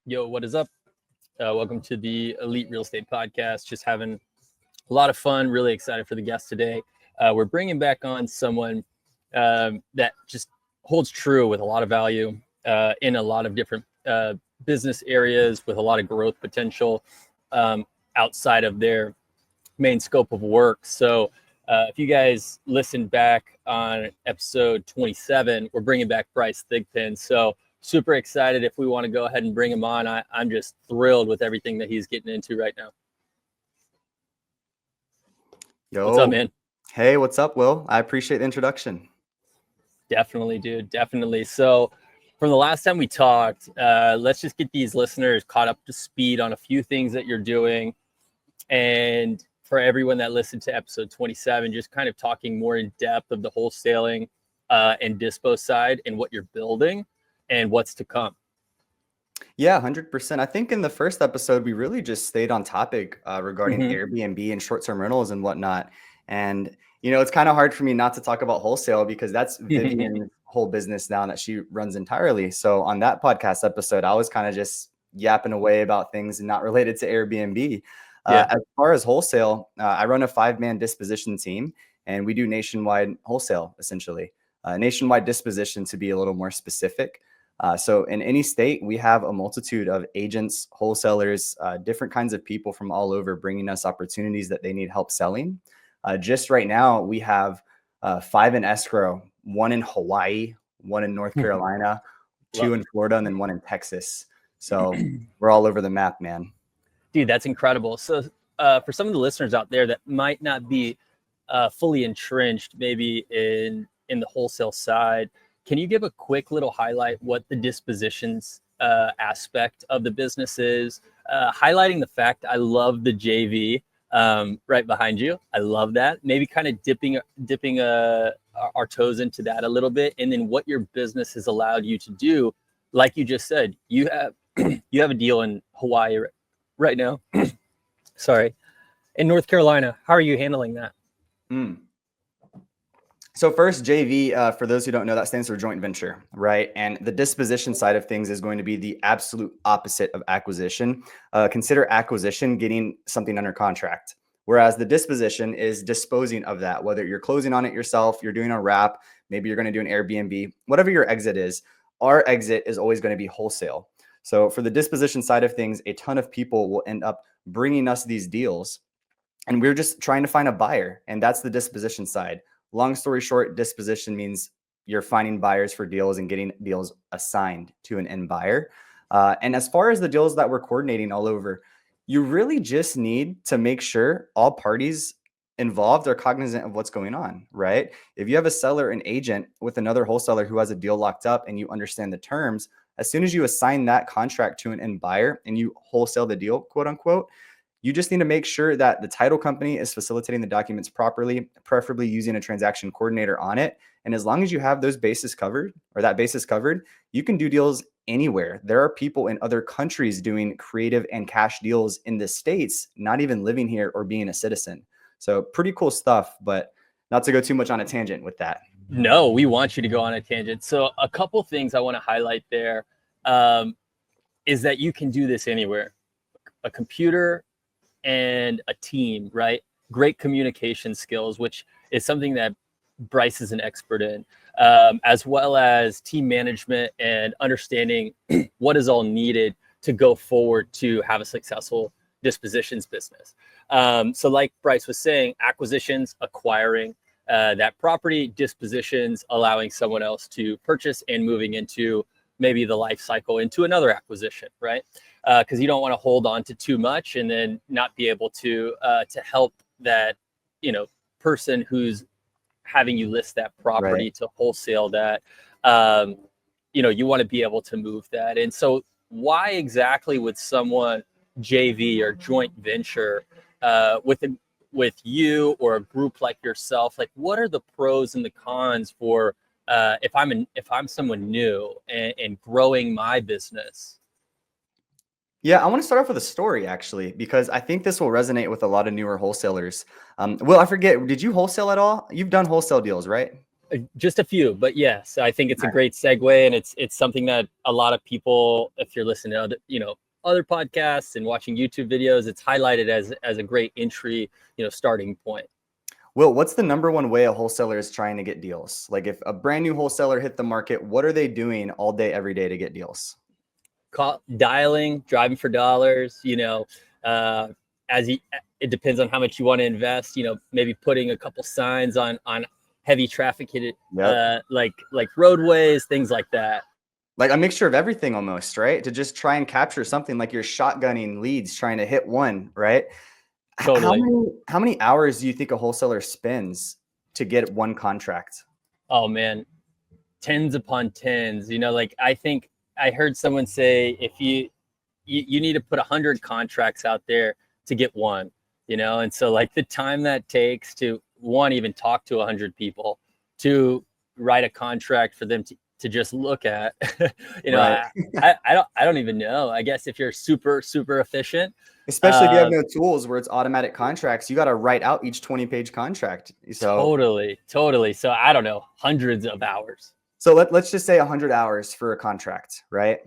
Yo, what is up? Welcome to the Elite Real Estate Podcast. Just having a lot of fun. Really excited for the guest today. We're bringing back on someone that just holds true with a lot of value in a lot of different business areas with a lot of growth potential outside of their main scope of work. So if you guys listen back on episode 27, we're bringing back Bryce Thigpen. So super excited if we want to go ahead and bring him on. I'm just thrilled with everything that he's getting into right now. Yo. What's up, man? Hey, what's up, Will? I appreciate the introduction. Definitely, dude. Definitely. So from the last time we talked, let's just get these listeners caught up to speed on a few things that you're doing. And for everyone that listened to episode 27, just kind of talking more in depth of the wholesaling and dispo side and what you're building and what's to come. Yeah, 100%. I think in the first episode, we really just stayed on topic regarding Airbnb and short-term rentals and whatnot. And, it's kind of hard for me not to talk about wholesale because that's Vivian's whole business now that she runs entirely. So on that podcast episode, I was kind of just yapping away about things not related to Airbnb. As far as wholesale, I run a 5-man disposition team, and we do nationwide wholesale, essentially. Nationwide disposition, to be a little more specific. So in any state, we have a multitude of agents, wholesalers, different kinds of people from all over bringing us opportunities that they need help selling. Just right now, we have 5 in escrow, 1 in Hawaii, 1 in North Carolina, 2 in Florida, and then 1 in Texas. So we're all over the map, man. Dude, that's incredible. So for some of the listeners out there that might not be fully entrenched maybe in the wholesale side, can you give a quick little highlight what the dispositions aspect of the business is? Highlighting the fact I love the JV right behind you. I love that. Maybe kind of dipping our toes into that a little bit, and then what your business has allowed you to do. Like you just said, you have you have a deal in Hawaii right now. Sorry, in North Carolina. How are you handling that? So first, JV, for those who don't know, that stands for joint venture, right? And the disposition side of things is going to be the absolute opposite of acquisition. Consider acquisition getting something under contract, whereas the disposition is disposing of that, whether you're closing on it yourself, you're doing a wrap, maybe you're going to do an Airbnb, whatever your exit is. Our exit is always going to be wholesale. So for the disposition side of things, a ton of people will end up bringing us these deals, and we're just trying to find a buyer, and that's the disposition side. Long story short, disposition means you're finding buyers for deals and getting deals assigned to an end buyer. And as far as the deals that we're coordinating all over, you really just need to make sure all parties involved are cognizant of what's going on, right? If you have a seller and agent with another wholesaler who has a deal locked up and you understand the terms, as soon as you assign that contract to an end buyer and you wholesale the deal, quote unquote, you just need to make sure that the title company is facilitating the documents properly, preferably using a transaction coordinator on it. And as long as you have those bases covered, or that basis covered, you can do deals anywhere. There are people in other countries doing creative and cash deals in the States, not even living here or being a citizen. So pretty cool stuff, but not to go too much on a tangent with that. No, we want you to go on a tangent. So a couple things I want to highlight there is that you can do this anywhere. A computer and a team, right? Great communication skills, which is something that Bryce is an expert in, as well as team management and understanding what is all needed to go forward to have a successful dispositions business. So like Bryce was saying, acquisitions, acquiring that property, dispositions, allowing someone else to purchase and moving into maybe the life cycle into another acquisition, right? Because you don't want to hold on to too much and then not be able to help that person who's having you list that property to wholesale that. You want to be able to move that. And so why exactly would someone JV or joint venture with you or a group like yourself? Like, what are the pros and the cons for if I'm someone new and growing my business? Yeah, I want to start off with a story, actually, because I think this will resonate with a lot of newer wholesalers. Will, I forget, did you wholesale at all? You've done wholesale deals, right? Just a few, but yes, I think it's a great segue, and it's something that a lot of people, if you're listening to other, other podcasts and watching YouTube videos, it's highlighted as a great entry, starting point. Will, what's the number one way a wholesaler is trying to get deals? Like if a brand new wholesaler hit the market, what are they doing all day, every day to get deals? Dialing, driving for dollars, as you, it depends on how much you want to invest, maybe putting a couple signs on heavy traffic like roadways, things like that. Like a mixture of everything almost, right? To just try and capture something, like you're shotgunning leads, trying to hit one, right? Totally. How many hours do you think a wholesaler spends to get one contract? Oh man, tens upon tens. Like I think I heard someone say, if you need to put 100 contracts out there to get one, and so like the time that takes to one, even talk to 100 people, to write a contract for them to just look at, Right. I don't even know. I guess if you're super efficient, Especially if you have no tools where it's automatic contracts, you got to write out each 20-page contract. So totally. So I don't know, hundreds of hours. So let's just say 100 hours for a contract, right?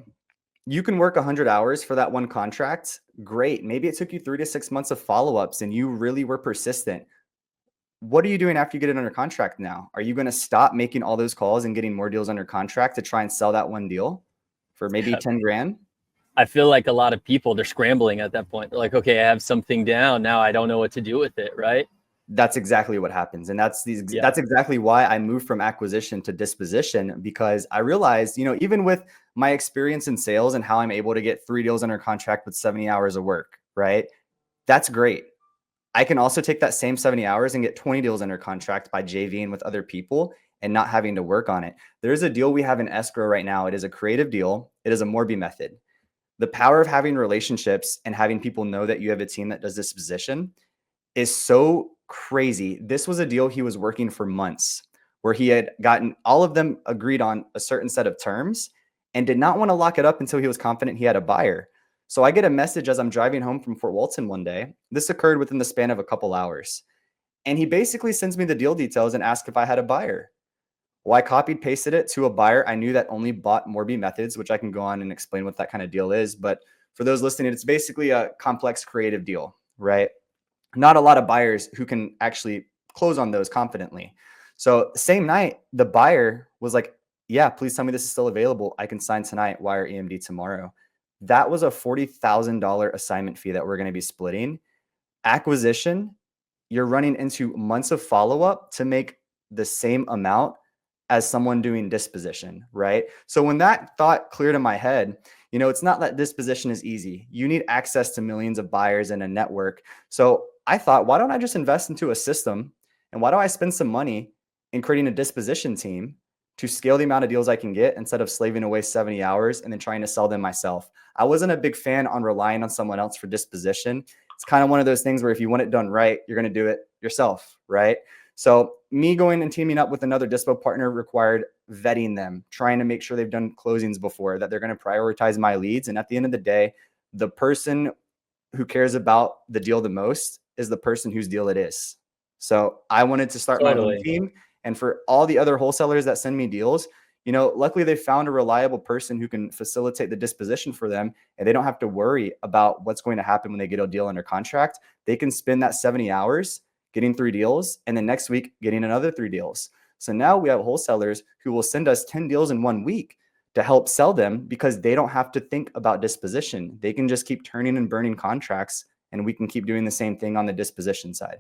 You can work 100 hours for that one contract. Great. Maybe it took you 3 to 6 months of follow-ups and you really were persistent. What are you doing after you get it under contract now? Are you going to stop making all those calls and getting more deals under contract to try and sell that one deal for maybe 10 grand? I feel like a lot of people, they're scrambling at that point. They're like, okay, I have something down. Now I don't know what to do with it, right? That's exactly what happens. And that's exactly why I moved from acquisition to disposition, because I realized, even with my experience in sales and how I'm able to get 3 deals under contract with 70 hours of work, right? That's great. I can also take that same 70 hours and get 20 deals under contract by JVing with other people and not having to work on it. There's a deal we have in escrow right now. It is a creative deal. It is a Morby method. The power of having relationships and having people know that you have a team that does disposition is so crazy. This was a deal he was working for months, where he had gotten all of them agreed on a certain set of terms and did not want to lock it up until he was confident he had a buyer. So I get a message as I'm driving home from Fort Walton one day. This occurred within the span of a couple hours. And he basically sends me the deal details and asks if I had a buyer. Well, I copied, pasted it to a buyer I knew that only bought Morby methods, which I can go on and explain what that kind of deal is. But for those listening, it's basically a complex creative deal, right? Not a lot of buyers who can actually close on those confidently. So same night, the buyer was like, yeah, please tell me this is still available. I can sign tonight, wire EMD tomorrow. That was a $40,000 assignment fee that we're going to be splitting. Acquisition, you're running into months of follow-up to make the same amount as someone doing disposition, right? So when that thought cleared in my head, it's not that disposition is easy. You need access to millions of buyers and a network. So I thought, why don't I just invest into a system? And why do I spend some money in creating a disposition team to scale the amount of deals I can get instead of slaving away 70 hours and then trying to sell them myself? I wasn't a big fan on relying on someone else for disposition. It's kind of one of those things where if you want it done right, you're going to do it yourself, right? So me going and teaming up with another dispo partner required vetting them, trying to make sure they've done closings before, that they're going to prioritize my leads. And at the end of the day, the person who cares about the deal the most is the person whose deal it is. So I wanted to start my own team. And for all the other wholesalers that send me deals, luckily they found a reliable person who can facilitate the disposition for them, and they don't have to worry about what's going to happen when they get a deal under contract. They can spend that 70 hours getting 3 deals, and then next week getting another 3 deals. So now we have wholesalers who will send us 10 deals in 1 week to help sell them, because they don't have to think about disposition. They can just keep turning and burning contracts, and we can keep doing the same thing on the disposition side.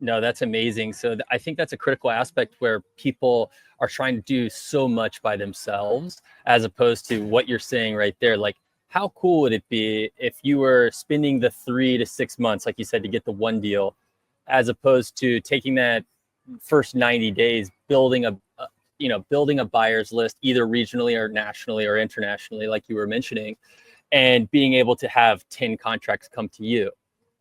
No, that's amazing. So I think that's a critical aspect, where people are trying to do so much by themselves, as opposed to what you're saying right there. Like, how cool would it be if you were spending the 3 to 6 months, like you said, to get the one deal, as opposed to taking that first 90 days, building a buyer's list, either regionally or nationally or internationally, like you were mentioning, and being able to have 10 contracts come to you.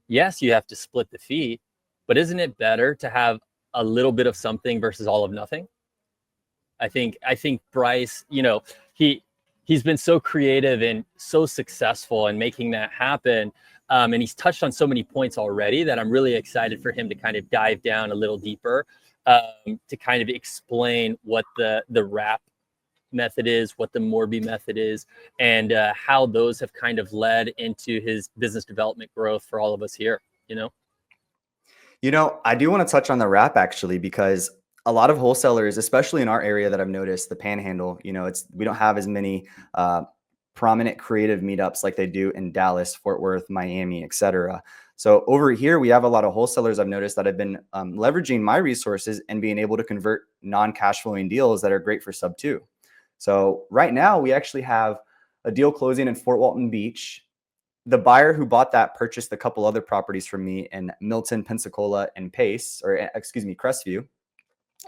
Yes, you have to split the fee, but isn't it better to have a little bit of something versus all of nothing? I think Bryce, he's been so creative and so successful in making that happen. And he's touched on so many points already that I'm really excited for him to kind of dive down a little deeper. to kind of explain what the wrap method is, what the Morby method is, and how those have kind of led into his business development growth for all of us here, you know? I do want to touch on the wrap actually, because a lot of wholesalers, especially in our area that I've noticed, the Panhandle, we don't have as many prominent creative meetups like they do in Dallas, Fort Worth, Miami, etc. So over here, we have a lot of wholesalers I've noticed that have been leveraging my resources and being able to convert non-cash flowing deals that are great for sub two. So right now we actually have a deal closing in Fort Walton Beach. The buyer who bought that purchased a couple other properties from me in Milton, Pensacola, and Crestview.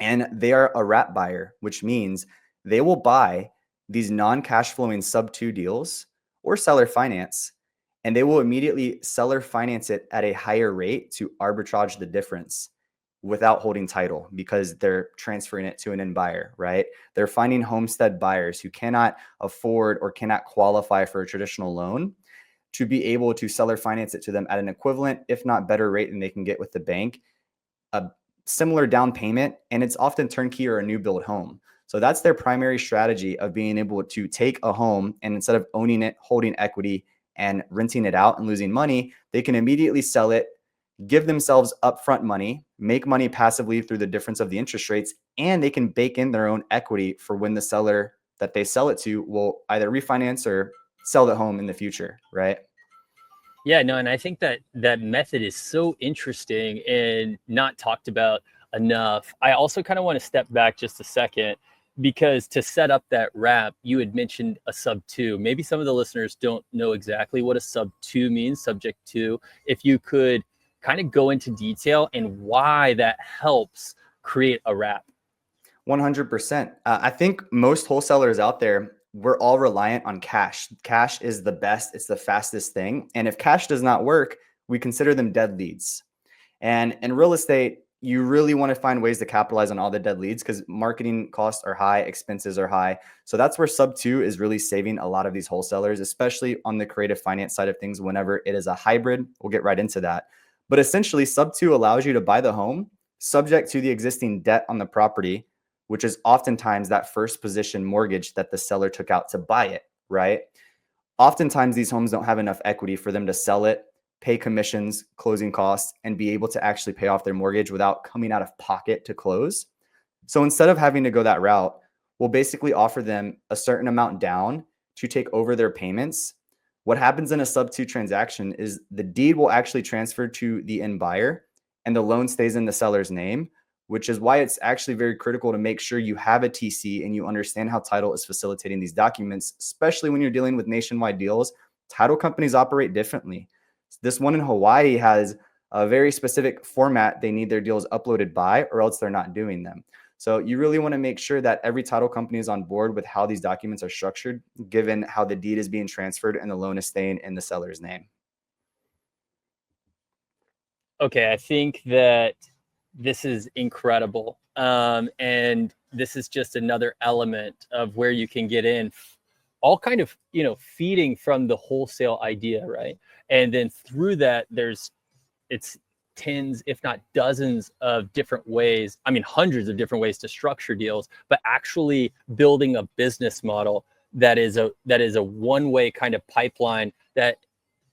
And they are a wrap buyer, which means they will buy these non-cash flowing sub two deals or seller finance, and they will immediately seller finance it at a higher rate to arbitrage the difference without holding title, because they're transferring it to an end buyer, right? They're finding homestead buyers who cannot afford or cannot qualify for a traditional loan to be able to seller finance it to them at an equivalent, if not better rate than they can get with the bank, a similar down payment, and it's often turnkey or a new build home. So that's their primary strategy of being able to take a home, and instead of owning it, holding equity and renting it out and losing money, they can immediately sell it, give themselves upfront money, make money passively through the difference of the interest rates, and they can bake in their own equity for when the seller that they sell it to will either refinance or sell the home in the future, right? Yeah, no, and I think that that method is so interesting and not talked about enough. I also kind of want to step back just a second, because to set up that wrap, you had mentioned a sub two. Maybe some of the listeners don't know exactly what a sub two means, subject to. If you could kind of go into detail and why that helps create a wrap. 100%. I think most wholesalers out there, we're all reliant on cash. Cash is the best. It's the fastest thing. And if cash does not work, we consider them dead leads. And in real estate, you really want to find ways to capitalize on all the dead leads, because marketing costs are high, expenses are high. So that's where sub two is really saving a lot of these wholesalers, especially on the creative finance side of things. Whenever it is a hybrid, we'll get right into that. But essentially, sub two allows you to buy the home subject to the existing debt on the property, which is oftentimes that first position mortgage that the seller took out to buy it, right? Oftentimes, these homes don't have enough equity for them to sell it, pay commissions, closing costs, and be able to actually pay off their mortgage without coming out of pocket to close. So instead of having to go that route, we'll basically offer them a certain amount down to take over their payments. What happens in a sub two transaction is the deed will actually transfer to the end buyer and the loan stays in the seller's name, which is why it's actually very critical to make sure you have a TC and you understand how title is facilitating these documents, especially when you're dealing with nationwide deals. Title companies operate differently. This one in Hawaii has a very specific format they need their deals uploaded by, or else they're not doing them. So you really want to make sure that every title company is on board with how these documents are structured, given how the deed is being transferred and the loan is staying in the seller's name. Okay, I think that this is incredible. And this is just another element of where you can get in all kind of, feeding from the wholesale idea, right? And then through that, it's tens, if not dozens of different ways. I mean, hundreds of different ways to structure deals, but actually building a business model that is a one-way kind of pipeline that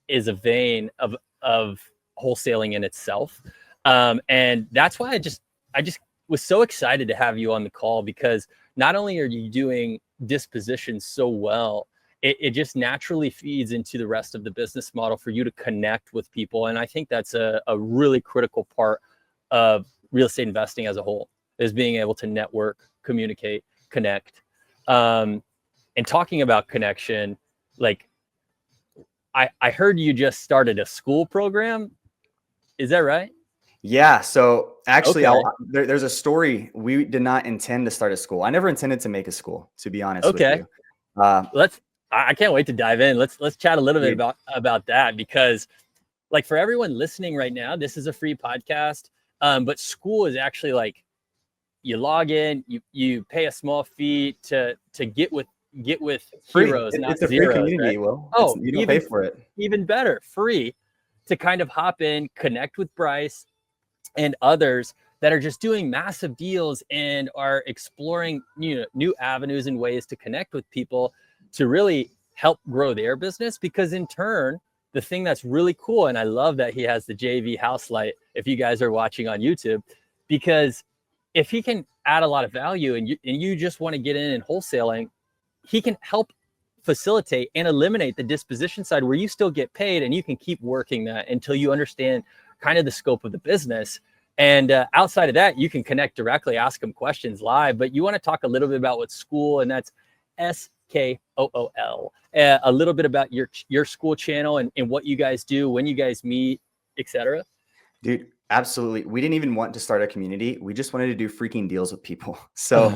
is a vein of wholesaling in itself. And that's why I just was so excited to have you on the call, because not only are you doing dispositions so well, it just naturally feeds into the rest of the business model for you to connect with people. And I think that's a really critical part of real estate investing as a whole, is being able to network, communicate, connect. And talking about connection, like I heard you just started a school program. Is that right? Yeah. So actually, Okay. there's a story. We did not intend to start a school. I never intended to make a school, to be honest with Okay. you. I can't wait to dive in. Let's chat a little bit about that, because like for everyone listening right now, this is a free podcast. But school is actually like, you log in, you pay a small fee to get with Free. heroes, not It's a free zeros, community. right? Will. Oh, You don't pay for it. even better, free, to kind of hop in, connect with Bryce and others that are just doing massive deals and are exploring new avenues and ways to connect with people to really help grow their business. Because in turn, the thing that's really cool, and I love that he has the JV house light if you guys are watching on YouTube, because if he can add a lot of value and you just want to get in wholesaling, he can help facilitate and eliminate the disposition side where you still get paid, and you can keep working that until you understand kind of the scope of the business. And outside of that, you can connect directly, ask him questions live. But you want to talk a little bit about what school, and that's SKOOL, a little bit about your school channel and what you guys do, when you guys meet, etc. Dude, absolutely. We didn't even want to start a community. We just wanted to do freaking deals with people. So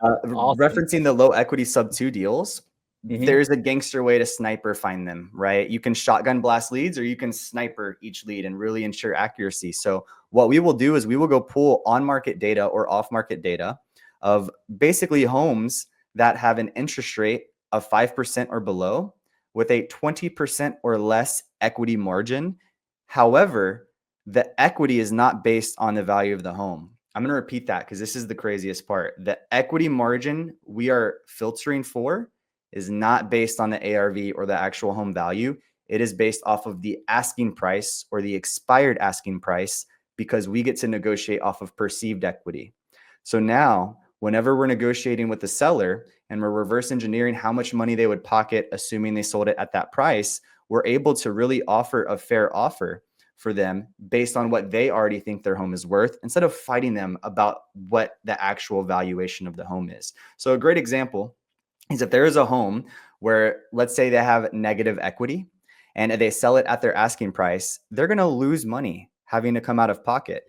Awesome. referencing the low equity sub 2 deals, Mm-hmm. there's a gangster way to sniper find them, right? You can shotgun blast leads, or you can sniper each lead and really ensure accuracy. So what we will do is we will go pull on market data or off market data of basically homes that have an interest rate of 5% or below with a 20% or less equity margin. However, the equity is not based on the value of the home. I'm going to repeat that because this is the craziest part. The equity margin we are filtering for is not based on the ARV or the actual home value. It is based off of the asking price or the expired asking price, because we get to negotiate off of perceived equity. So now, whenever we're negotiating with the seller and we're reverse engineering how much money they would pocket, assuming they sold it at that price, we're able to really offer a fair offer for them based on what they already think their home is worth, instead of fighting them about what the actual valuation of the home is. So a great example is if there is a home where, let's say, they have negative equity and they sell it at their asking price, they're going to lose money having to come out of pocket.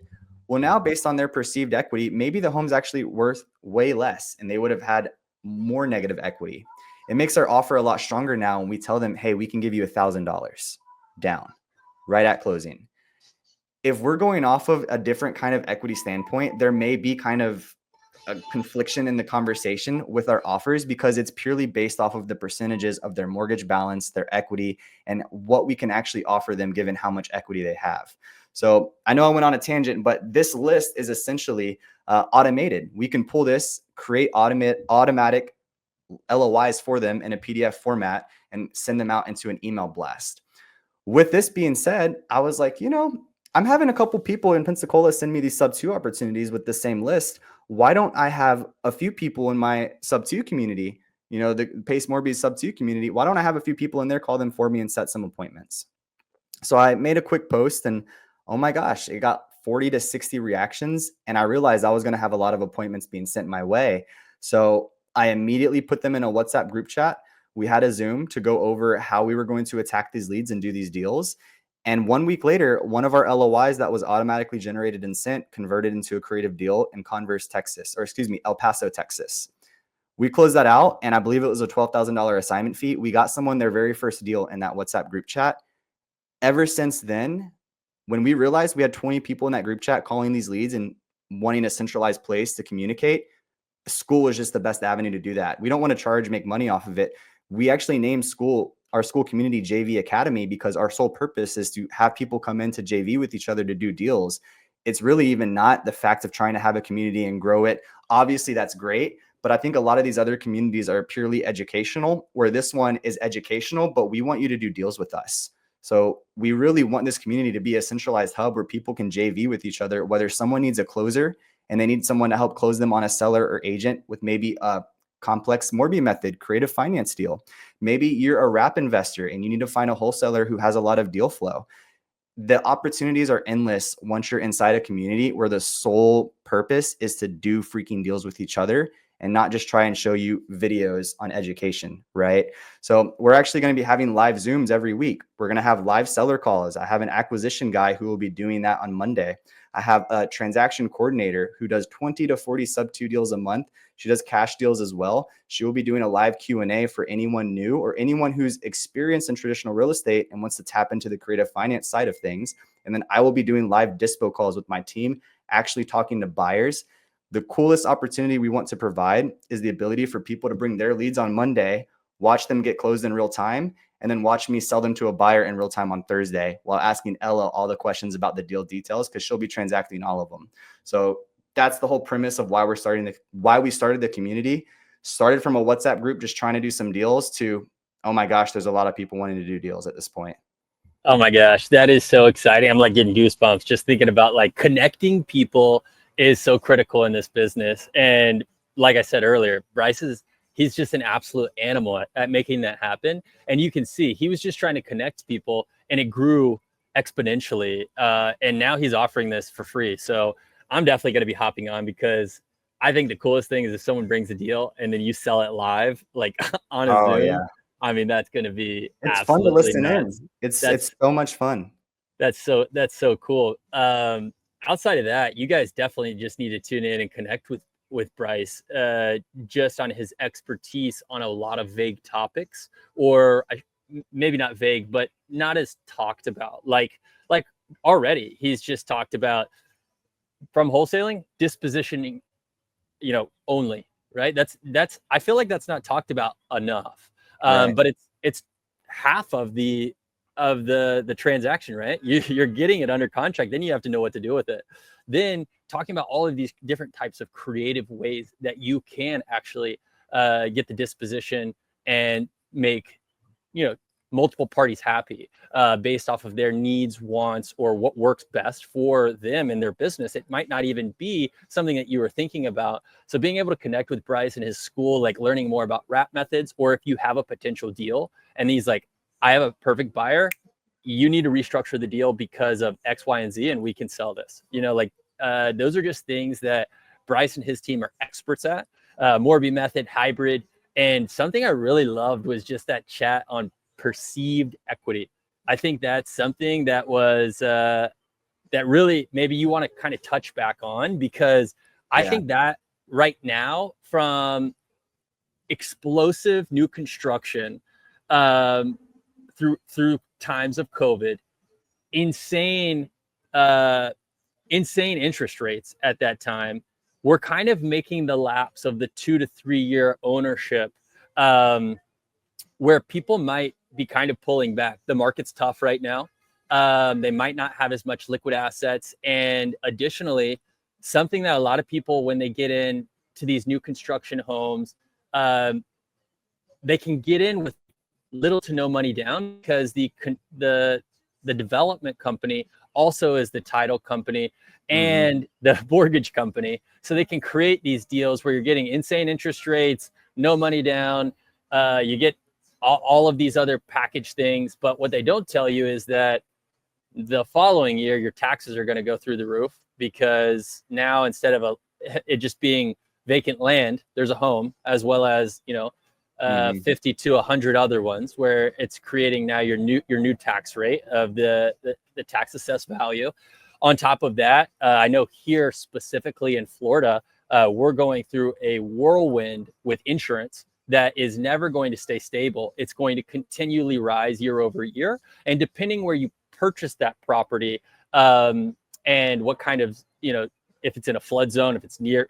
Well, now based on their perceived equity, maybe the home's actually worth way less and they would have had more negative equity. It makes our offer a lot stronger now when we tell them, hey, we can give you $1,000 down right at closing. If we're going off of a different kind of equity standpoint, there may be kind of a confliction in the conversation with our offers, because it's purely based off of the percentages of their mortgage balance, their equity, and what we can actually offer them given how much equity they have. So I know I went on a tangent, but this list is essentially automated. We can pull this, create automatic LOIs for them in a PDF format and send them out into an email blast. With this being said, I was like, I'm having a couple people in Pensacola send me these sub 2 opportunities with the same list. Why don't I have a few people in my sub 2 community, the Pace Morby sub 2 community? Why don't I have a few people in there, call them for me and set some appointments? So I made a quick post and oh my gosh, it got 40 to 60 reactions. And I realized I was going to have a lot of appointments being sent my way. So I immediately put them in a WhatsApp group chat. We had a Zoom to go over how we were going to attack these leads and do these deals. And 1 week later, one of our LOIs that was automatically generated and sent converted into a creative deal in El Paso, Texas. We closed that out, and I believe it was a $12,000 assignment fee. We got someone their very first deal in that WhatsApp group chat. Ever since then, when we realized we had 20 people in that group chat calling these leads and wanting a centralized place to communicate, school is just the best avenue to do that. We don't want to charge, make money off of it. We actually named our school community JV Academy because our sole purpose is to have people come into JV with each other to do deals. It's really even not the fact of trying to have a community and grow it. Obviously, that's great. But I think a lot of these other communities are purely educational, where this one is educational, but we want you to do deals with us. So we really want this community to be a centralized hub where people can JV with each other, whether someone needs a closer and they need someone to help close them on a seller or agent with maybe a complex Morby method, creative finance deal. Maybe you're a wrap investor and you need to find a wholesaler who has a lot of deal flow. The opportunities are endless once you're inside a community where the sole purpose is to do freaking deals with each other and not just try and show you videos on education, right? So we're actually going to be having live Zooms every week. We're going to have live seller calls. I have an acquisition guy who will be doing that on Monday. I have a transaction coordinator who does 20 to 40 sub 2 deals a month. She does cash deals as well. She will be doing a live Q&A for anyone new or anyone who's experienced in traditional real estate and wants to tap into the creative finance side of things. And then I will be doing live dispo calls with my team, actually talking to buyers. The coolest opportunity we want to provide is the ability for people to bring their leads on Monday, watch them get closed in real time, and then watch me sell them to a buyer in real time on Thursday while asking Ella all the questions about the deal details, because she'll be transacting all of them. So that's the whole premise of why we started the community. Started from a WhatsApp group just trying to do some deals to, oh my gosh, there's a lot of people wanting to do deals at this point. Oh my gosh, that is so exciting. I'm like getting goosebumps just thinking about like connecting people is so critical in this business. And like I said earlier, he's just an absolute animal at making that happen. And you can see he was just trying to connect people and it grew exponentially. And now he's offering this for free. So I'm definitely going to be hopping on because I think the coolest thing is if someone brings a deal and then you sell it live, like on a Oh Zoom. yeah. I mean, that's going to be It's fun to absolutely listen in. nuts. It's so much fun. That's so cool. Outside of that, you guys definitely just need to tune in and connect with Bryce, just on his expertise on a lot of vague topics, or maybe not vague, but not as talked about. Like already, he's just talked about from wholesaling, dispositioning, only, right? That's I feel like that's not talked about enough. Right. But it's half of the transaction, right? You're getting it under contract, then you have to know what to do with it. Then talking about all of these different types of creative ways that you can actually get the disposition and make multiple parties happy based off of their needs, wants, or what works best for them in their business. It might not even be something that you were thinking about. So being able to connect with Bryce and his school, like learning more about wrap methods, or if you have a potential deal and he's like, I have a perfect buyer, you need to restructure the deal because of X, Y, and Z, and we can sell this. Those are just things that Bryce and his team are experts at. Morby method, hybrid. And something I really loved was just that chat on perceived equity. I think that's something that was that really maybe you want to kind of touch back on, because I think that right now, from explosive new construction through times of COVID, insane interest rates at that time, we're kind of making the lapse of the 2 to 3 year ownership, where people might be kind of pulling back. The market's tough right now. They might not have as much liquid assets. And additionally, something that a lot of people, when they get into these new construction homes, they can get in with little to no money down, because the development company also is the title company and the mortgage company. So they can create these deals where you're getting insane interest rates, no money down. You get all of these other package things. But what they don't tell you is that the following year, your taxes are going to go through the roof, because now instead of it just being vacant land, there's a home, as well as, 50 to 100 other ones, where it's creating now your new tax rate of the tax assessed value. On top of that, I know here specifically in Florida, we're going through a whirlwind with insurance that is never going to stay stable. It's going to continually rise year over year. And depending where you purchase that property, and what kind of, if it's in a flood zone, if it's near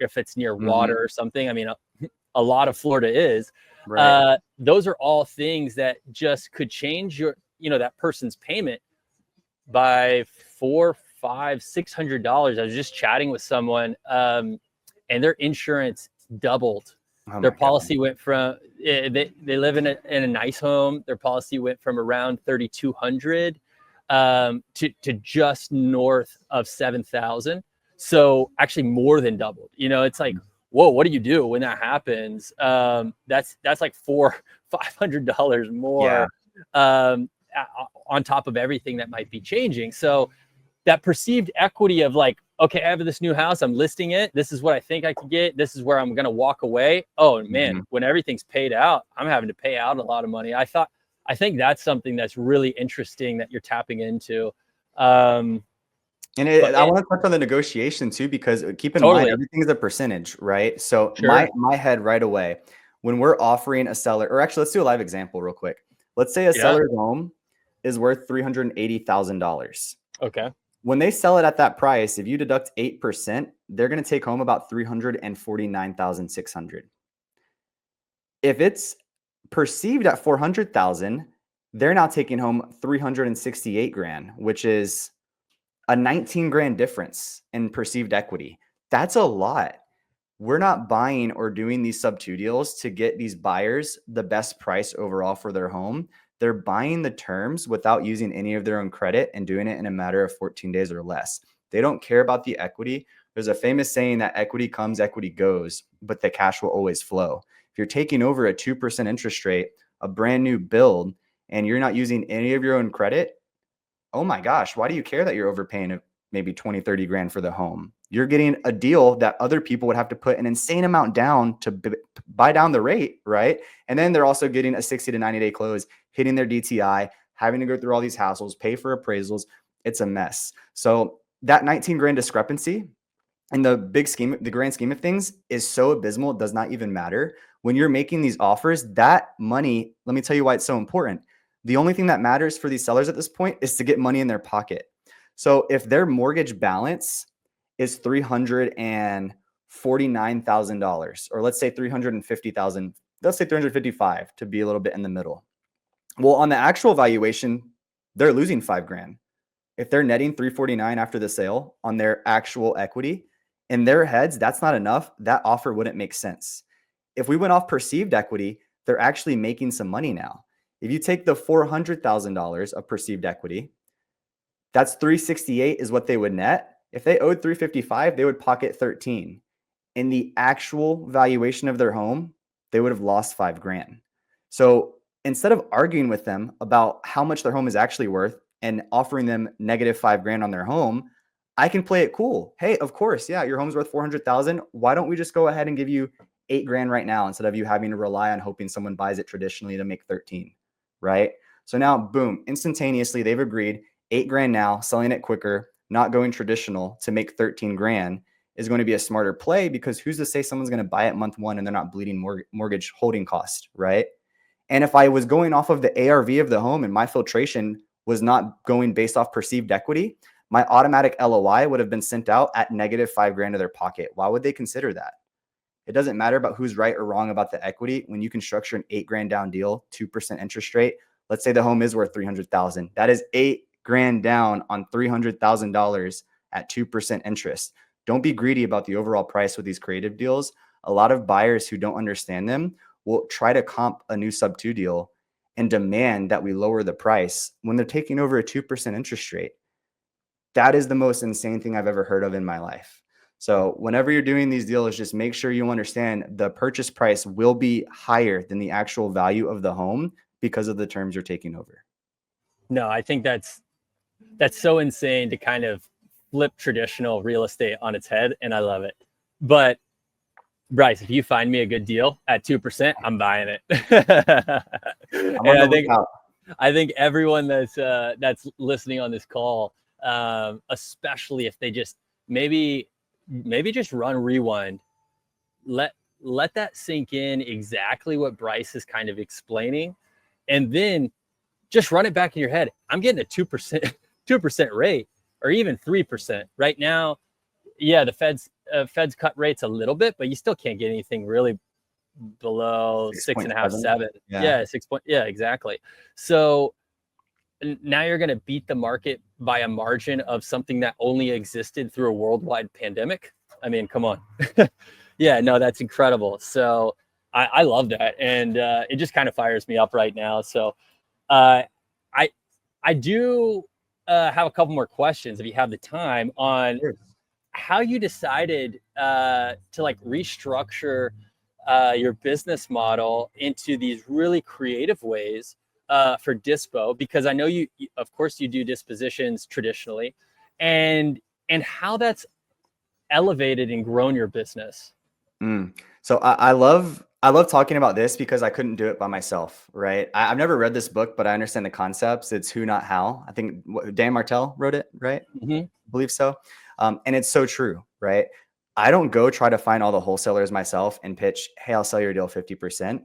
water or something, I mean, a lot of Florida is, those are all things that just could change that person's payment by $400, $500, $600. I was just chatting with someone, and their insurance doubled. Their policy went from, they live in a nice home. Their policy went from around 3,200 to just north of 7,000. So actually more than doubled. It's like, whoa, what do you do when that happens? That's like $400-$500 more, on top of everything that might be changing. So that perceived equity of like, okay, I have this new house, I'm listing it, this is what I think I could get, this is where I'm going to walk away. Oh man, when everything's paid out, I'm having to pay out a lot of money. I think that's something that's really interesting that you're tapping into. I want to touch on the negotiation too, because keep in mind, everything is a percentage, right? So my head right away, when we're offering a seller, or actually let's do a live example real quick. Let's say a seller's home is worth $380,000. Okay. When they sell it at that price, if you deduct 8%, they're going to take home about $349,600. If it's perceived at $400,000, they're now taking home $368,000, which is a $19,000 difference in perceived equity. That's a lot. We're not buying or doing these sub two deals to get these buyers the best price overall for their home. They're buying the terms without using any of their own credit and doing it in a matter of 14 days or less. They don't care about the equity. There's a famous saying that equity comes, equity goes, but the cash will always flow. If you're taking over a 2% interest rate, a brand new build, and you're not using any of your own credit, oh my gosh, why do you care that you're overpaying maybe 20, 30 grand for the home? You're getting a deal that other people would have to put an insane amount down to buy down the rate, right? And then they're also getting a 60 to 90 day close, hitting their DTI, having to go through all these hassles, pay for appraisals. It's a mess. So that 19 grand discrepancy in the grand scheme of things is so abysmal, it does not even matter. When you're making these offers, that money, let me tell you why it's so important. The only thing that matters for these sellers at this point is to get money in their pocket. So if their mortgage balance is $349,000, or let's say 350,000, let's say 355 to be a little bit in the middle. Well, on the actual valuation, they're losing 5 grand. If they're netting 349 after the sale on their actual equity, in their heads, that's not enough. That offer wouldn't make sense. If we went off perceived equity, they're actually making some money now. If you take the $400,000 of perceived equity, that's 368 is what they would net. If they owed 355, they would pocket 13. In the actual valuation of their home, they would have lost 5 grand. So instead of arguing with them about how much their home is actually worth and offering them negative 5 grand on their home, I can play it cool. Hey, of course, yeah, your home's worth 400,000. Why don't we just go ahead and give you 8 grand right now instead of you having to rely on hoping someone buys it traditionally to make 13, right? So now, boom, instantaneously, they've agreed 8 grand now, selling it quicker, not going traditional to make 13 grand is going to be a smarter play, because who's to say someone's going to buy it month one and they're not bleeding mortgage holding cost, right? And if I was going off of the ARV of the home and my filtration was not going based off perceived equity, my automatic LOI would have been sent out at negative 5 grand to their pocket. Why would they consider that? It doesn't matter about who's right or wrong about the equity. When you can structure an 8 grand down deal, 2% interest rate, let's say the home is worth 300,000. That is 8 grand down on $300,000 at 2% interest. Don't be greedy about the overall price with these creative deals. A lot of buyers who don't understand them will try to comp a new sub 2 deal and demand that we lower the price when they're taking over a 2% interest rate. That is the most insane thing I've ever heard of in my life. So whenever you're doing these deals, just make sure you understand the purchase price will be higher than the actual value of the home because of the terms you're taking over. No, I think that's so insane to kind of flip traditional real estate on its head, and I love it. But Bryce, if you find me a good deal at 2%, I'm buying it. And I think everyone that's listening on this call, especially if they just maybe just run rewind, let that sink in exactly what Bryce is kind of explaining, and then just run it back in your head. I'm getting a 2% rate, or even 3% right now. Yeah, the Fed's cut rates a little bit, but you still can't get anything really below 6.5, 7. Yeah, 6 point. Yeah, exactly. So now you're going to beat the market by a margin of something that only existed through a worldwide pandemic. I mean, come on. Yeah, no, that's incredible. So I love that, and it just kind of fires me up right now. So I do have a couple more questions if you have the time on how you decided to like restructure your business model into these really creative ways for Dispo, because I know you of course you do dispositions traditionally, and how that's elevated and grown your business. So I love talking about this because I couldn't do it by myself, right? I've never read this book, but I understand the concepts. It's Who Not How. I think Dan Martell wrote it, right? Mm-hmm. I believe so. And it's so true, right? I don't go try to find all the wholesalers myself and pitch, hey, I'll sell your deal 50%.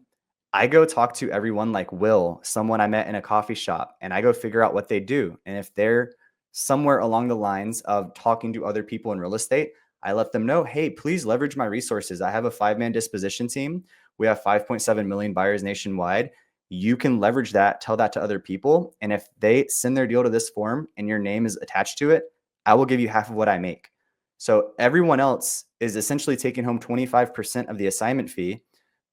I go talk to everyone like Will, someone I met in a coffee shop, and I go figure out what they do. And if they're somewhere along the lines of talking to other people in real estate, I let them know, hey, please leverage my resources. I have a 5-man disposition team. We have 5.7 million buyers nationwide. You can leverage that, tell that to other people. And if they send their deal to this form and your name is attached to it, I will give you half of what I make. So everyone else is essentially taking home 25% of the assignment fee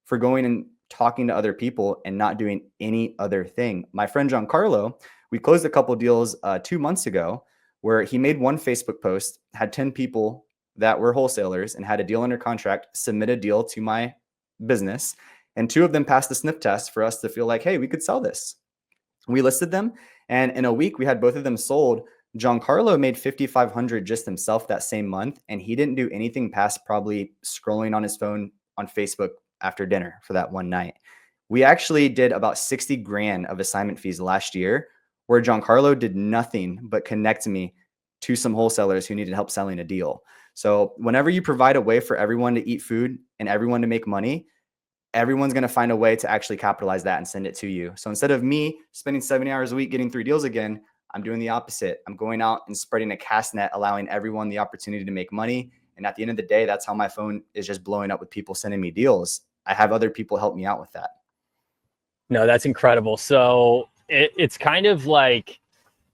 for going and talking to other people and not doing any other thing. My friend Giancarlo, we closed a couple deals 2 months ago where he made one Facebook post, had 10 people that were wholesalers and had a deal under contract, submit a deal to my business. And 2 of them passed the sniff test for us to feel like, hey, we could sell this. We listed them, and in a week we had both of them sold. Giancarlo made 5,500 just himself that same month, and he didn't do anything past probably scrolling on his phone on Facebook after dinner for that one night. We actually did about 60 grand of assignment fees last year, where Giancarlo did nothing but connect me to some wholesalers who needed help selling a deal. So whenever you provide a way for everyone to eat food and everyone to make money, everyone's going to find a way to actually capitalize that and send it to you. So instead of me spending 70 hours a week getting 3 deals again, I'm doing the opposite. I'm going out and spreading a cast net, allowing everyone the opportunity to make money. And at the end of the day, that's how my phone is just blowing up with people sending me deals. I have other people help me out with that. No, that's incredible. So it's kind of like,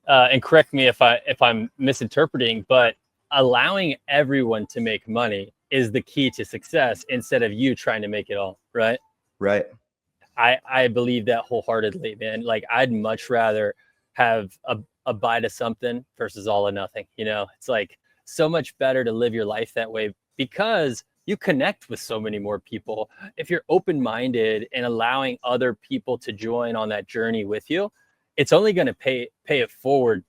and correct me if I'm misinterpreting, but allowing everyone to make money is the key to success instead of you trying to make it all, right? Right. I believe that wholeheartedly, man. Like I'd much rather have a bite of something versus all or nothing. You know, it's like so much better to live your life that way because you connect with so many more people. If you're open-minded and allowing other people to join on that journey with you, it's only going to pay it forward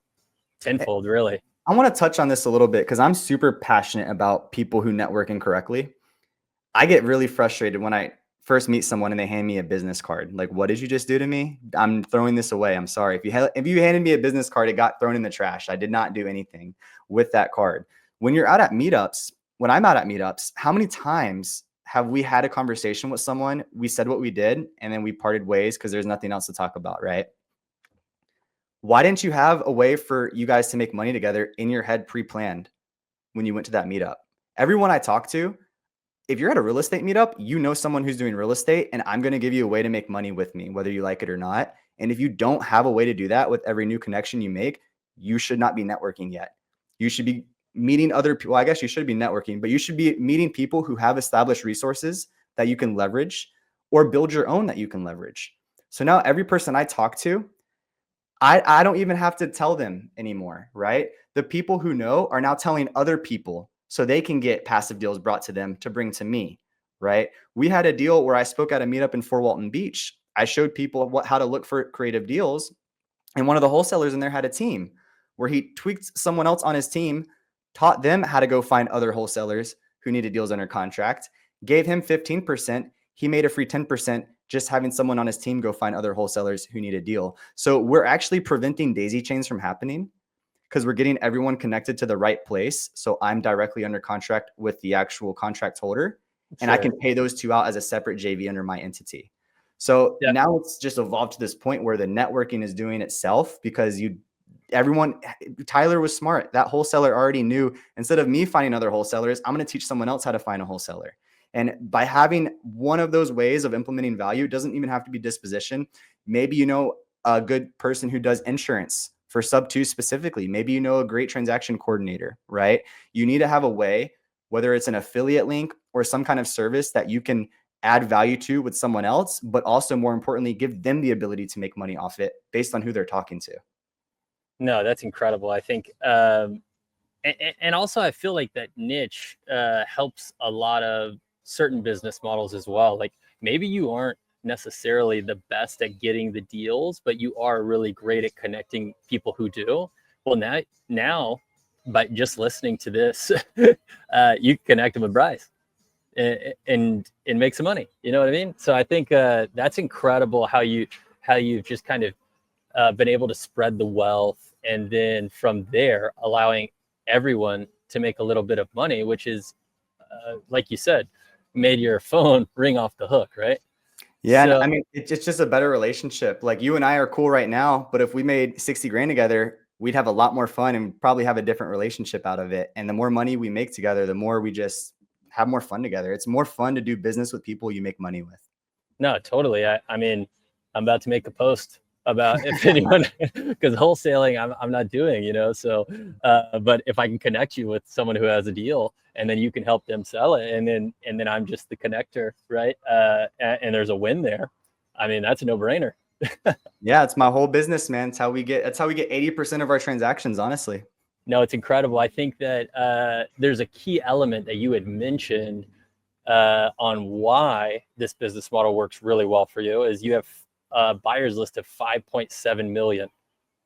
tenfold, really. I want to touch on this a little bit because I'm super passionate about people who network incorrectly. I get really frustrated when I first meet someone and they hand me a business card. Like, what did you just do to me? I'm throwing this away. I'm sorry. If you handed me a business card, it got thrown in the trash. I did not do anything with that card. When you're out at meetups, when I'm out at meetups, how many times have we had a conversation with someone? We said what we did, and then we parted ways because there's nothing else to talk about, right? Why didn't you have a way for you guys to make money together in your head pre-planned when you went to that meetup? Everyone I talk to, if you're at a real estate meetup, you know someone who's doing real estate, and I'm going to give you a way to make money with me, whether you like it or not. And if you don't have a way to do that with every new connection you make, you should not be networking yet. You should be meeting other people. Well, I guess you should be networking, but you should be meeting people who have established resources that you can leverage or build your own that you can leverage. So now every person I talk to, I don't even have to tell them anymore, right? The people who know are now telling other people so they can get passive deals brought to them to bring to me, right? We had a deal where I spoke at a meetup in Fort Walton Beach. I showed people how to look for creative deals. And one of the wholesalers in there had a team where he tweaked someone else on his team, taught them how to go find other wholesalers who needed deals under contract, gave him 15%. He made a free 10% just having someone on his team go find other wholesalers who need a deal. So we're actually preventing daisy chains from happening because we're getting everyone connected to the right place. So I'm directly under contract with the actual contract holder, and I can pay those 2 out as a separate JV under my entity. So now it's just evolved to this point where the networking is doing itself because Tyler was smart. That wholesaler already knew, instead of me finding other wholesalers, I'm going to teach someone else how to find a wholesaler. And by having one of those ways of implementing value, it doesn't even have to be disposition. Maybe you know a good person who does insurance for sub 2 specifically. Maybe you know a great transaction coordinator, right? You need to have a way, whether it's an affiliate link or some kind of service that you can add value to with someone else, but also more importantly, give them the ability to make money off it based on who they're talking to. No, that's incredible. I think, and also I feel like that niche helps a lot of certain business models as well. Like maybe you aren't necessarily the best at getting the deals, but you are really great at connecting people who do. Well, now by just listening to this, you can connect them with Bryce and make some money. You know what I mean? So I think that's incredible how you've just kind of been able to spread the wealth, and then from there allowing everyone to make a little bit of money, which is like you said, made your phone ring off the hook, right? Yeah. So, I mean, it's just a better relationship. Like you and I are cool right now, but if we made 60 grand together, we'd have a lot more fun and probably have a different relationship out of it. And the more money we make together, the more we just have more fun together. It's more fun to do business with people you make money with. no, totally. I mean, I'm about to make a post about if anyone, because wholesaling I'm not doing, so but if I can connect you with someone who has a deal, and then you can help them sell it, and then I'm just the connector, right? And there's a win there. I mean, that's a no-brainer. Yeah, it's my whole business, man. That's how we get 80% of our transactions, honestly. No, it's incredible. I think that there's a key element that you had mentioned on why this business model works really well for you is you have a buyer's list of 5.7 million.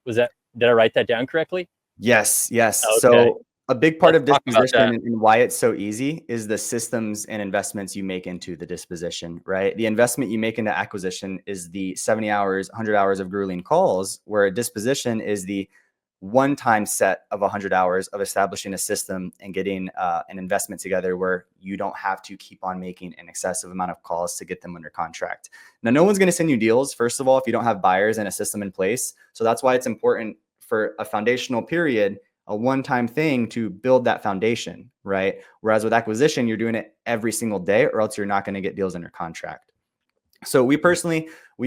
Did I write that down correctly? Yes, yes. Okay, So a big part let's of talk about disposition that. and why it's so easy is the systems and investments you make into the disposition, right? The investment you make into acquisition is the 70 hours, 100 hours of grueling calls, where a disposition is the one-time set of 100 hours of establishing a system and getting an investment together where you don't have to keep on making an excessive amount of calls to get them under contract. Now, no one's going to send you deals, first of all, if you don't have buyers and a system in place. So that's why it's important for a foundational period, a one-time thing to build that foundation, right? Whereas with acquisition, you're doing it every single day, or else you're not going to get deals under contract. So we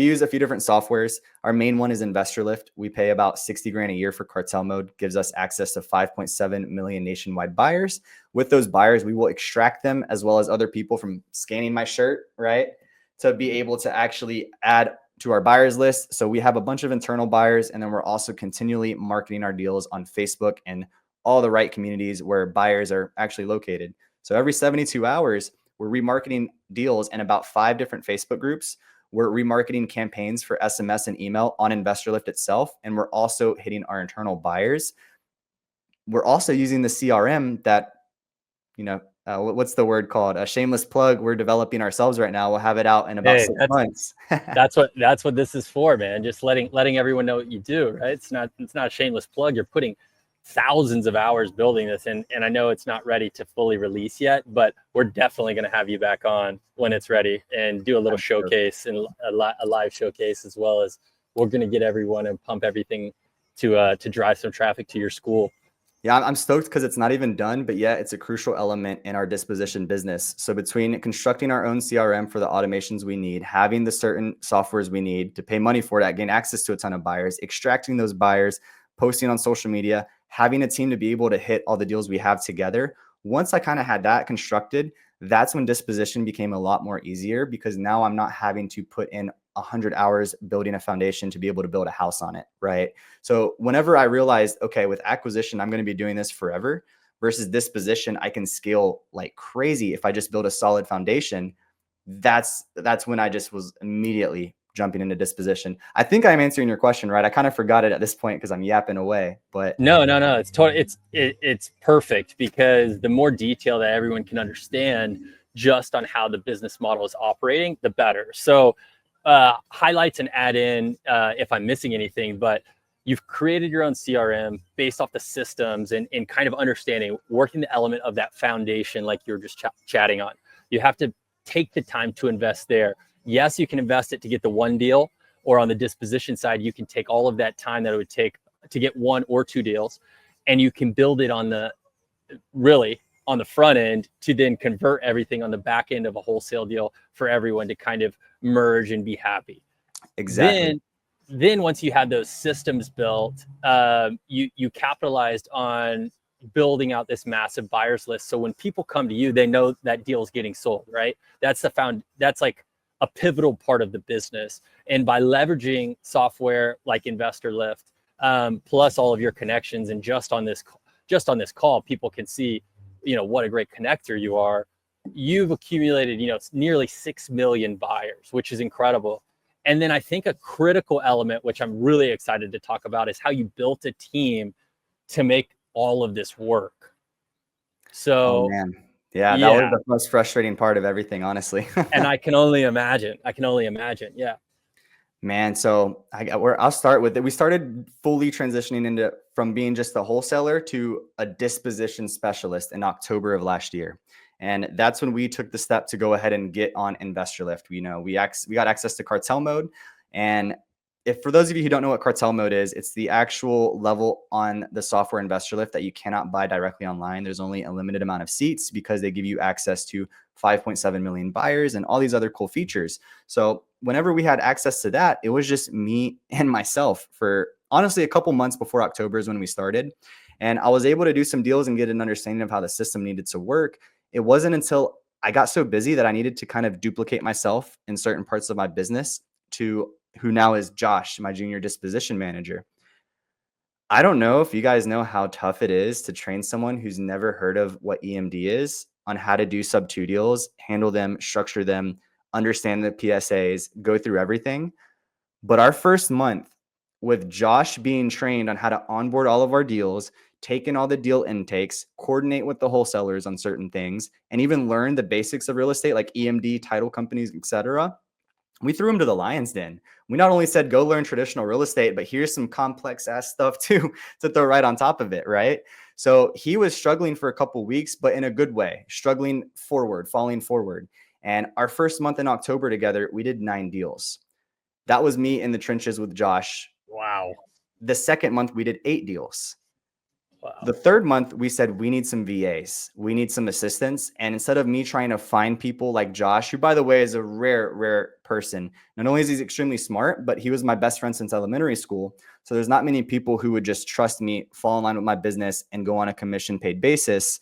use a few different softwares. Our main one is InvestorLift. We pay about 60 grand a year for cartel mode, gives us access to 5.7 million nationwide buyers. With those buyers, we will extract them as well as other people from scanning my shirt, right? To be able to actually add to our buyers list. So we have a bunch of internal buyers, and then we're also continually marketing our deals on Facebook and all the right communities where buyers are actually located. So every 72 hours, we're remarketing deals in about 5 different Facebook groups. We're remarketing campaigns for SMS and email on InvestorLift itself. And we're also hitting our internal buyers. We're also using the CRM that, what's the word called? A shameless plug. We're developing ourselves right now. We'll have it out in about Hey, 6 months. that's what this is for, man. Just letting everyone know what you do, right? It's not a shameless plug. You're putting thousands of hours building this, and I know it's not ready to fully release yet, but we're definitely going to have you back on when it's ready and do a little showcase and a live showcase, as well as we're going to get everyone and pump everything to drive some traffic to your school. Yeah, I'm stoked because it's not even done, but yeah, it's a crucial element in our disposition business. So between constructing our own CRM for the automations we need, having the certain softwares we need to pay money for that, gain access to a ton of buyers, extracting those buyers, posting on social media, having a team to be able to hit all the deals we have together. Once I kind of had that constructed, that's when disposition became a lot more easier because now I'm not having to put in 100 hours building a foundation to be able to build a house on it, right? So whenever I realized, okay, with acquisition, I'm going to be doing this forever versus disposition, I can scale like crazy if I just build a solid foundation. That's when I just was immediately jumping into disposition. I think I'm answering your question, right? I kind of forgot it at this point because I'm yapping away, but No. It's perfect because the more detail that everyone can understand just on how the business model is operating, the better. So highlights and add in if I'm missing anything, but you've created your own CRM based off the systems and kind of understanding, working the element of that foundation like you're just chatting on. You have to take the time to invest there. Yes, you can invest it to get the one deal, or on the disposition side, you can take all of that time that it would take to get 1 or 2 deals, and you can build it on the front end to then convert everything on the back end of a wholesale deal for everyone to kind of merge and be happy. exactly. Then once you had those systems built, you capitalized on building out this massive buyers list. So when people come to you, they know that deal is getting sold, right? That's like a pivotal part of the business. And by leveraging software like InvestorLift, plus all of your connections, and just on this call, people can see, what a great connector you are. You've accumulated, nearly 6 million buyers, which is incredible. And then I think a critical element, which I'm really excited to talk about, is how you built a team to make all of this work. Oh So, man. Yeah, that was yeah, the most frustrating part of everything, honestly. and I can only imagine. Yeah. Man, so I'll start with it. We started fully transitioning into from being just a wholesaler to a disposition specialist in October of last year. And that's when we took the step to go ahead and get on InvestorLift. We got access to cartel mode. And if for those of you who don't know what cartel mode is, it's the actual level on the software InvestorLift that you cannot buy directly online. There's only a limited amount of seats because they give you access to 5.7 million buyers, and all these other cool features. So whenever we had access to that, it was just me and myself for honestly a couple months before October is when we started. And I was able to do some deals and get an understanding of how the system needed to work. It wasn't until I got so busy that I needed to kind of duplicate myself in certain parts of my business to who now is Josh, my junior disposition manager. I don't know if you guys know how tough it is to train someone who's never heard of what EMD is on how to do sub two deals, handle them, structure them, understand the PSAs, go through everything. But our first month with Josh being trained on how to onboard all of our deals, take in all the deal intakes, coordinate with the wholesalers on certain things, and even learn the basics of real estate like EMD, title companies, etc. We threw him to the lion's den. We not only said, go learn traditional real estate, but here's some complex ass stuff too to throw right on top of it, right? So he was struggling for a couple weeks, but in a good way, struggling forward, falling forward. And our first month in October together, we did 9 deals. That was me in the trenches with Josh. Wow. The second month, we did 8 deals. Wow. The third month, we said, we need some VAs. We need some assistance. And instead of me trying to find people like Josh, who, by the way, is a rare person, not only is he extremely smart, but he was my best friend since elementary school. So there's not many people who would just trust me, fall in line with my business, and go on a commission paid basis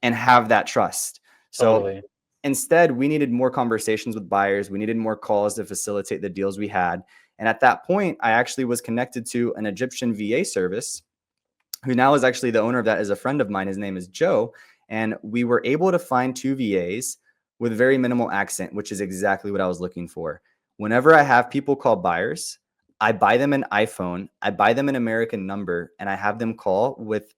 and have that trust. So Totally. instead, we needed more conversations with buyers. We needed more calls to facilitate the deals we had. And at that point, I actually was connected to an Egyptian VA service who now is actually the owner of that, is a friend of mine. His name is Joe. And we were able to find 2 VAs with very minimal accent, which is exactly what I was looking for. Whenever I have people call buyers, I buy them an iPhone, I buy them an American number, and I have them call with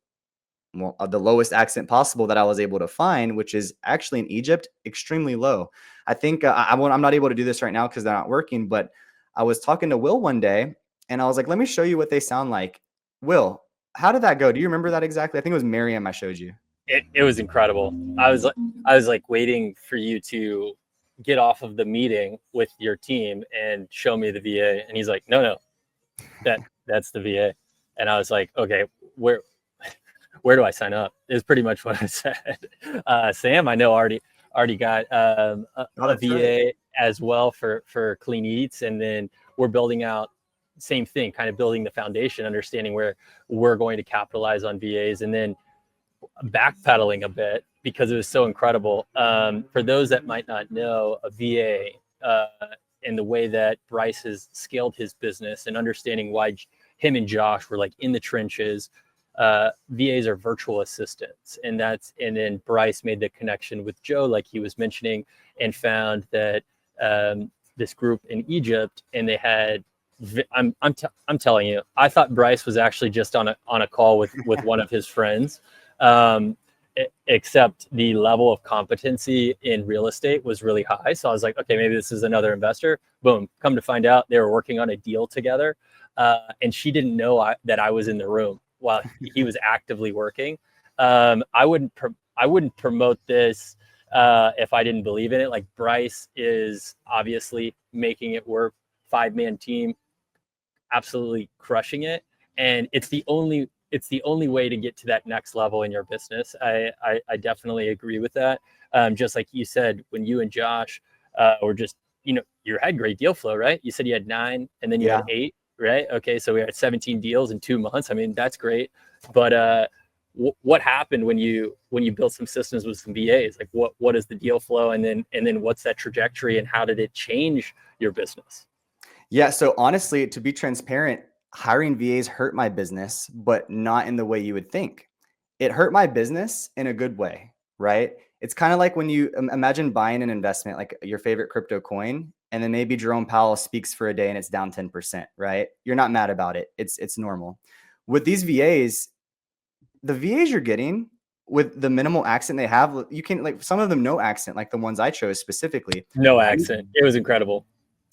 the lowest accent possible that I was able to find, which is actually in Egypt, extremely low. I think I'm not able to do this right now because they're not working, but I was talking to Will one day and I was like, let me show you what they sound like. Will, how did that go? Do you remember that exactly? I think it was Miriam I showed you. It was incredible. I was like waiting for you to get off of the meeting with your team and show me the VA. And he's like, no, that's the VA. And I was like, okay, where do I sign up? Is pretty much what I said. Sam, I know already got a VA right, as well for Clean Eats. And then we're building out same thing, kind of building the foundation, understanding where we're going to capitalize on VAs, and then backpedaling a bit because it was so incredible. For those that might not know, a VA and the way that Bryce has scaled his business and understanding why him and Josh were like in the trenches. VAs are virtual assistants, and then Bryce made the connection with Joe, like he was mentioning, and found that this group in Egypt, and they had. I'm telling you, I thought Bryce was actually just on a call with one of his friends, except the level of competency in real estate was really high. So I was like, okay, maybe this is another investor. Boom! Come to find out, they were working on a deal together, and she didn't know that I was in the room while he was actively working. I wouldn't promote this if I didn't believe in it. Like Bryce is obviously making it work. 5-man team, absolutely crushing it. And it's the only way to get to that next level in your business. I definitely agree with that. Just like you said, when you and Josh were just, you had great deal flow, right? You said you had 9 and then you had 8. Right. Okay. So we had 17 deals in 2 months. I mean, that's great. But what happened when you built some systems with some VAs? Like what is the deal flow? And then what's that trajectory, and how did it change your business? Yeah. So honestly, to be transparent, hiring VAs hurt my business, but not in the way you would think. It hurt my business in a good way, right? It's kind of like when you imagine buying an investment, like your favorite crypto coin, and then maybe Jerome Powell speaks for a day and it's down 10%, right? You're not mad about it. It's normal. With these VAs, the VAs you're getting with the minimal accent they have, you can, like, some of them no accent, like the ones I chose specifically. No accent. It was incredible.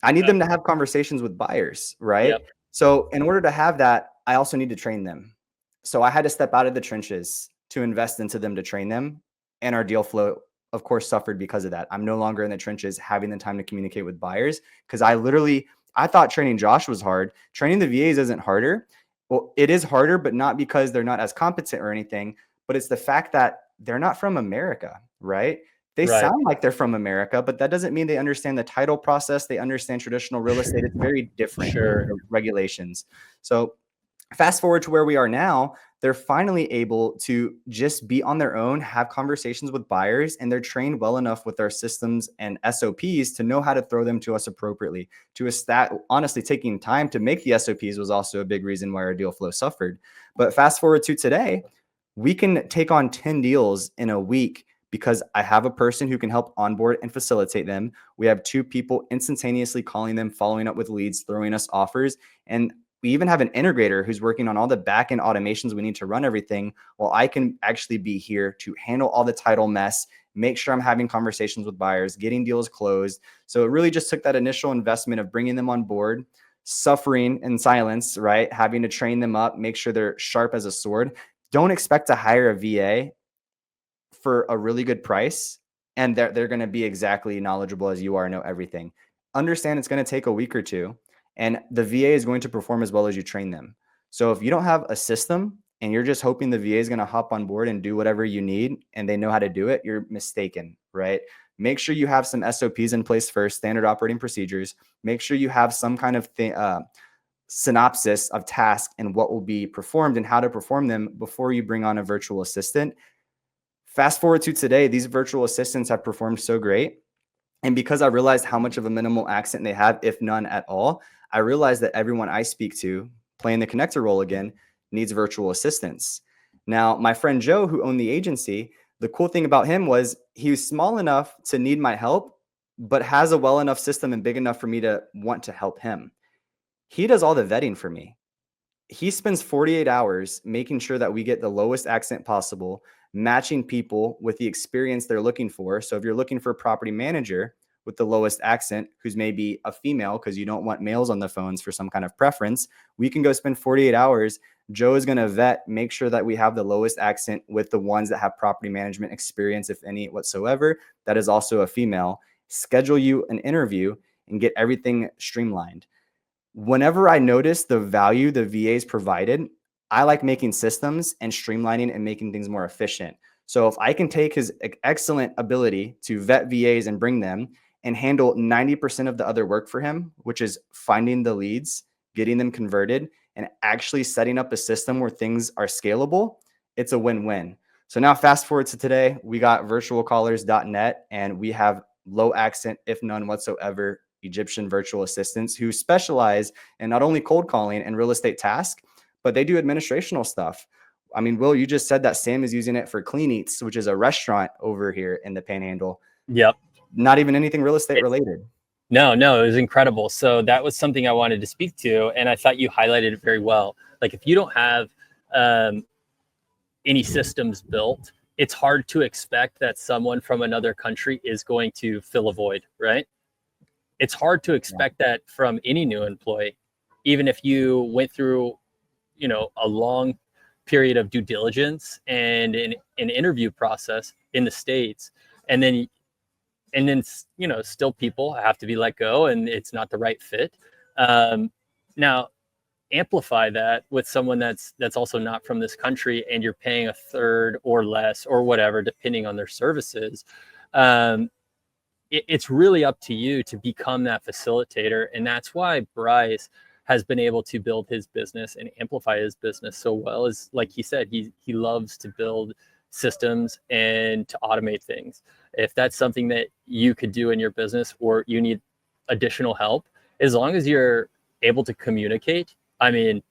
I need them to have conversations with buyers, right? Yep. So in order to have that, I also need to train them. So I had to step out of the trenches to invest into them to train them. And our deal flow, of course, suffered because of that. I'm no longer in the trenches having the time to communicate with buyers because I thought training Josh was hard. Training the VAs isn't harder. Well, it is harder, but not because they're not as competent or anything, but it's the fact that they're not from America, right? They Right. sound like they're from America, but that doesn't mean they understand the title process. They understand traditional real estate. It's very different, Sure. the regulations. So fast forward to where we are now, they're finally able to just be on their own, have conversations with buyers, and they're trained well enough with our systems and SOPs to know how to throw them to us appropriately. Honestly, taking time to make the SOPs was also a big reason why our deal flow suffered. But fast forward to today, we can take on 10 deals in a week because I have a person who can help onboard and facilitate them. We have 2 people instantaneously calling them, following up with leads, throwing us offers. And we even have an integrator who's working on all the back-end automations we need to run everything, while I can actually be here to handle all the title mess, make sure I'm having conversations with buyers, getting deals closed. So it really just took that initial investment of bringing them on board, suffering in silence, right? Having to train them up, make sure they're sharp as a sword. Don't expect to hire a VA for a really good price and they're going to be exactly knowledgeable as you are, know everything. Understand it's going to take a week or two, and the VA is going to perform as well as you train them. So if you don't have a system and you're just hoping the VA is going to hop on board and do whatever you need and they know how to do it, you're mistaken, right? Make sure you have some SOPs in place first, standard operating procedures. Make sure you have some kind of synopsis of tasks and what will be performed and how to perform them before you bring on a virtual assistant. Fast forward to today, these virtual assistants have performed so great. And because I realized how much of a minimal accent they have, if none at all, I realized that everyone I speak to, playing the connector role again, needs virtual assistants. Now, my friend Joe, who owned the agency, the cool thing about him was he was small enough to need my help, but has a well enough system and big enough for me to want to help him. He does all the vetting for me. He spends 48 hours making sure that we get the lowest accent possible, matching people with the experience they're looking for. So if you're looking for a property manager with the lowest accent, who's maybe a female because you don't want males on the phones for some kind of preference, we can go spend 48 hours. Joe is going to vet, make sure that we have the lowest accent with the ones that have property management experience, if any whatsoever. That is also a female. Schedule you an interview and get everything streamlined. Whenever I notice the value the VAs provided, I like making systems and streamlining and making things more efficient. So if I can take his excellent ability to vet VAs and bring them and handle 90% of the other work for him, which is finding the leads, getting them converted, and actually setting up a system where things are scalable, it's a win-win. So now fast forward to today, we got virtualcallers.net and we have low accent, if none whatsoever, Egyptian virtual assistants who specialize in not only cold calling and real estate tasks, but they do administrational stuff. I mean, Will, you just said that Sam is using it for Clean Eats, which is a restaurant over here in the Panhandle. Yep. Not even anything real estate related. No, it was incredible. So that was something I wanted to speak to, and I thought you highlighted it very well. Like if you don't have any systems built, it's hard to expect that someone from another country is going to fill a void, right? It's hard to expect that from any new employee, even if you went through, a long period of due diligence and an interview process in the States, and then still people have to be let go and it's not the right fit. Now amplify that with someone that's also not from this country and you're paying a third or less or whatever, depending on their services. It's really up to you to become that facilitator. And that's why Bryce has been able to build his business and amplify his business so well. Is like he said, he loves to build systems and to automate things. If that's something that you could do in your business or you need additional help, as long as you're able to communicate. I mean,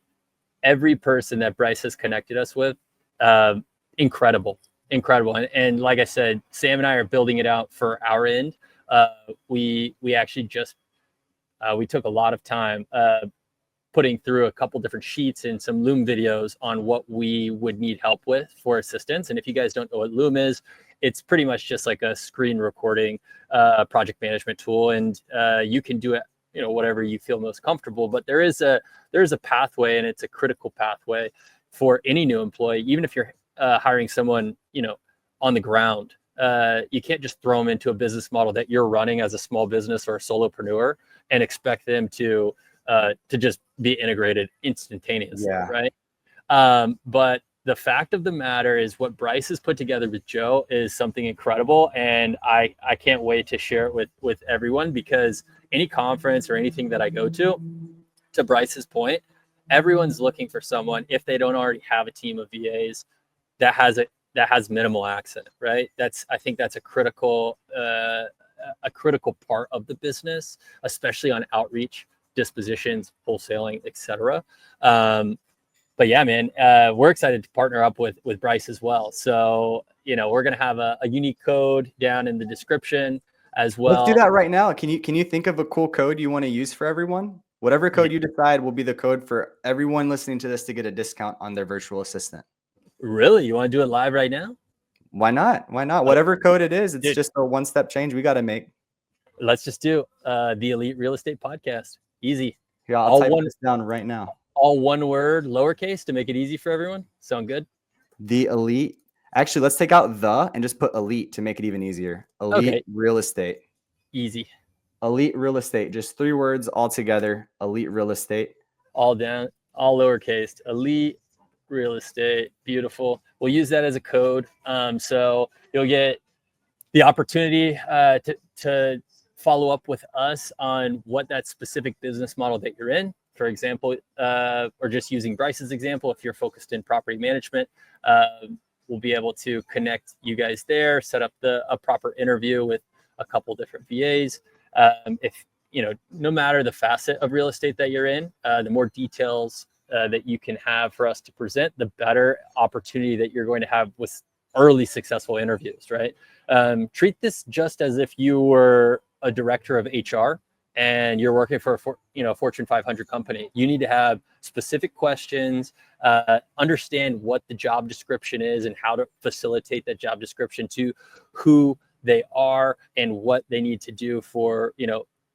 every person that Bryce has connected us with, incredible. And like I said, Sam and I are building it out for our end. We actually just, we took a lot of time putting through a couple different sheets and some Loom videos on what we would need help with for assistance. And if you guys don't know what Loom is, it's pretty much just like a screen recording project management tool. And you can do it, whatever you feel most comfortable. But there is a pathway, and it's a critical pathway for any new employee, even if you're hiring someone, on the ground. You can't just throw them into a business model that you're running as a small business or a solopreneur and expect them to just be integrated instantaneously, right? But the fact of the matter is what Bryce has put together with Joe is something incredible. And I can't wait to share it with everyone, because any conference or anything that I go to Bryce's point, everyone's looking for someone, if they don't already have a team of VAs, that has minimal accent, right? I think that's a critical part of the business, especially on outreach, dispositions, wholesaling, etc. But yeah, man, we're excited to partner up with Bryce as well. So, we're going to have a unique code down in the description as well. Let's do that right now. Can you think of a cool code you want to use for everyone? Whatever code you decide will be the code for everyone listening to this to get a discount on their virtual assistant. Really? You want to do it live right now? Why not? Why not? Whatever code it is, it's Dude, just a one-step change we got to make. Let's just do the Elite Real Estate Podcast. Easy. Yeah, I'll type this down right now. All one word, lowercase, to make it easy for everyone. Sound good? The Elite. Actually, let's take out the and just put Elite to make it even easier. Elite Real Estate. Easy. Elite Real Estate. Just 3 words all together. Elite Real Estate. All down, all lowercase. Elite Real Estate. Beautiful. We'll use that as a code. So you'll get the opportunity to follow up with us on what that specific business model that you're in. For example, or just using Bryce's example, if you're focused in property management, we'll be able to connect you guys there, set up a proper interview with a couple different VAs. If no matter the facet of real estate that you're in, the more details that you can have for us to present, the better opportunity that you're going to have with early successful interviews, right? Treat this just as if you were a director of HR and you're working for a Fortune 500 company. You need to have specific questions, understand what the job description is and how to facilitate that job description to who they are and what they need to do for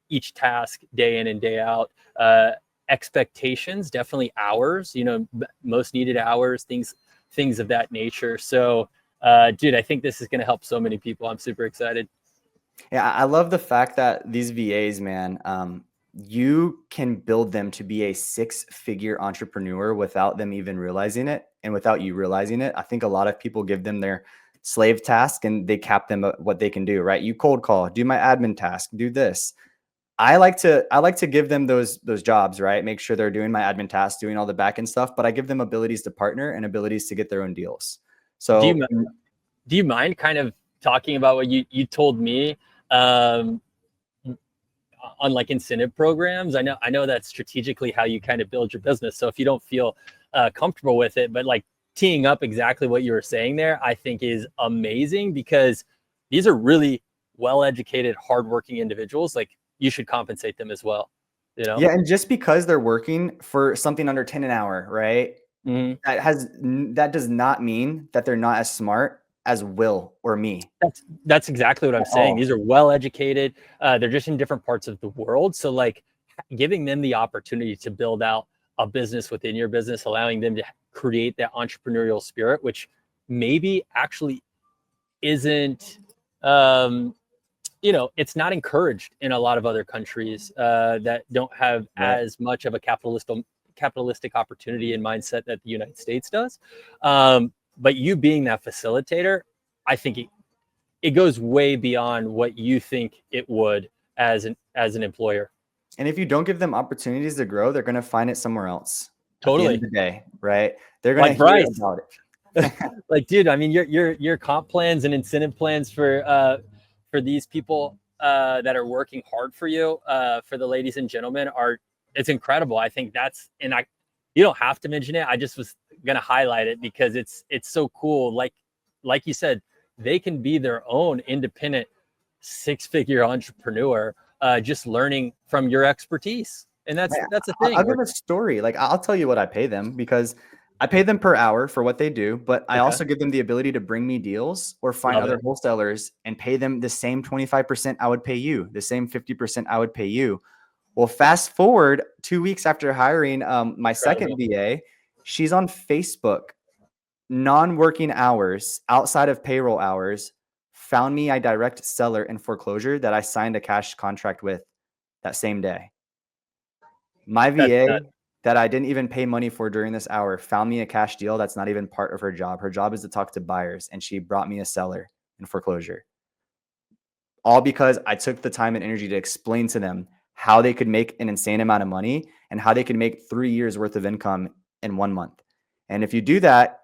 each task day in and day out. Expectations, definitely hours, most needed hours, things of that nature. So dude, I think this is going to help so many people. I'm super excited. Yeah, I love the fact that these VAs, man, you can build them to be a 6-figure entrepreneur without them even realizing it and without you realizing it. I think a lot of people give them their slave task and they cap them at what they can do, right? You cold call, do my admin task, do this. I like to give them those jobs, right? Make sure they're doing my admin tasks, doing all the back end stuff, but I give them abilities to partner and abilities to get their own deals. So do you mind kind of talking about what you told me on like incentive programs? I know that's strategically how you kind of build your business. So if you don't feel comfortable with it, but like teeing up exactly what you were saying there, I think is amazing, because these are really well-educated, hardworking individuals. Like, you should compensate them as well. Yeah, and just because they're working for something under 10 an hour, right? Mm-hmm. That does not mean that they're not as smart as Will or me. That's exactly what I'm saying. These are well-educated. They're just in different parts of the world. So like giving them the opportunity to build out a business within your business, allowing them to create that entrepreneurial spirit, which maybe actually isn't, it's not encouraged in a lot of other countries that don't have as much of a capitalistic opportunity and mindset that the United States does. But you being that facilitator, I think it goes way beyond what you think it would as an employer. And if you don't give them opportunities to grow, they're going to find it somewhere else. Totally. At the end of the day, right? They're going to hear about it. Like, dude, I mean, your comp plans and incentive plans for these people that are working hard for you, for the ladies and gentlemen, it's incredible. I think you don't have to mention it. I just was going to highlight it because it's so cool. Like you said, they can be their own independent 6-figure entrepreneur, just learning from your expertise. And that's the thing. I'll give a story. Like, I'll tell you what I pay them, because I pay them per hour for what they do, but I also give them the ability to bring me deals or find other wholesalers and pay them the same 25% I would pay you, the same 50% I would pay you. Well, fast forward 2 weeks after hiring my second VA, she's on Facebook, non-working hours, outside of payroll hours, found me a direct seller in foreclosure that I signed a cash contract with that same day. My VA that I didn't even pay money for during this hour found me a cash deal that's not even part of her job. Her job is to talk to buyers, and she brought me a seller in foreclosure. All because I took the time and energy to explain to them how they could make an insane amount of money and how they could make 3 years worth of income in 1 month. And if you do that,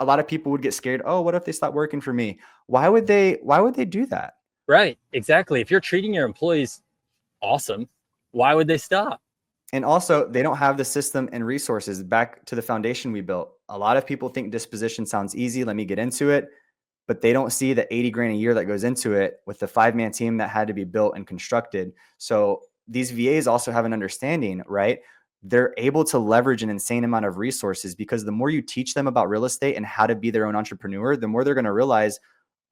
a lot of people would get scared. Oh, what if they stop working for me? Why would they do that? Right. Exactly. If you're treating your employees awesome, why would they stop? And also, they don't have the system and resources. Back to the foundation we built. A lot of people think disposition sounds easy. Let me get into it. But they don't see the 80 grand a year that goes into it with the 5-man team that had to be built and constructed. So these VAs also have an understanding, right? They're able to leverage an insane amount of resources, because the more you teach them about real estate and how to be their own entrepreneur, the more they're going to realize,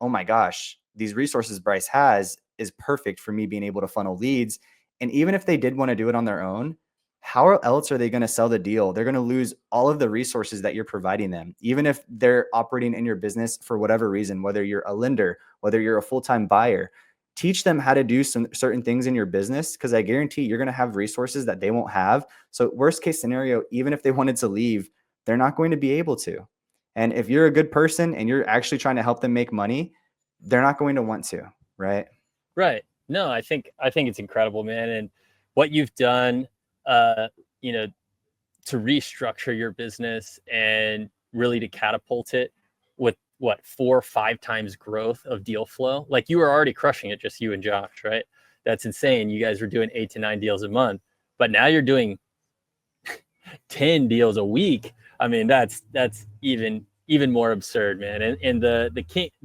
oh my gosh, these resources Bryce has is perfect for me being able to funnel leads. And even if they did want to do it on their own, how else are they going to sell the deal? They're going to lose all of the resources that you're providing them. Even if they're operating in your business for whatever reason, whether you're a lender, whether you're a full-time buyer, teach them how to do some certain things in your business, because I guarantee you're going to have resources that they won't have. So worst case scenario, even if they wanted to leave, they're not going to be able to. And if you're a good person and you're actually trying to help them make money, they're not going to want to, right? Right. No, I think it's incredible, man. And what you've done, uh, you know, to restructure your business and really to catapult it with what 4 or 5 times growth of deal flow. Like, you were already crushing it, just you and Josh, right? That's insane. You guys were doing 8 to 9 deals a month, but now you're doing 10 deals a week. I mean, that's even more absurd, man. And the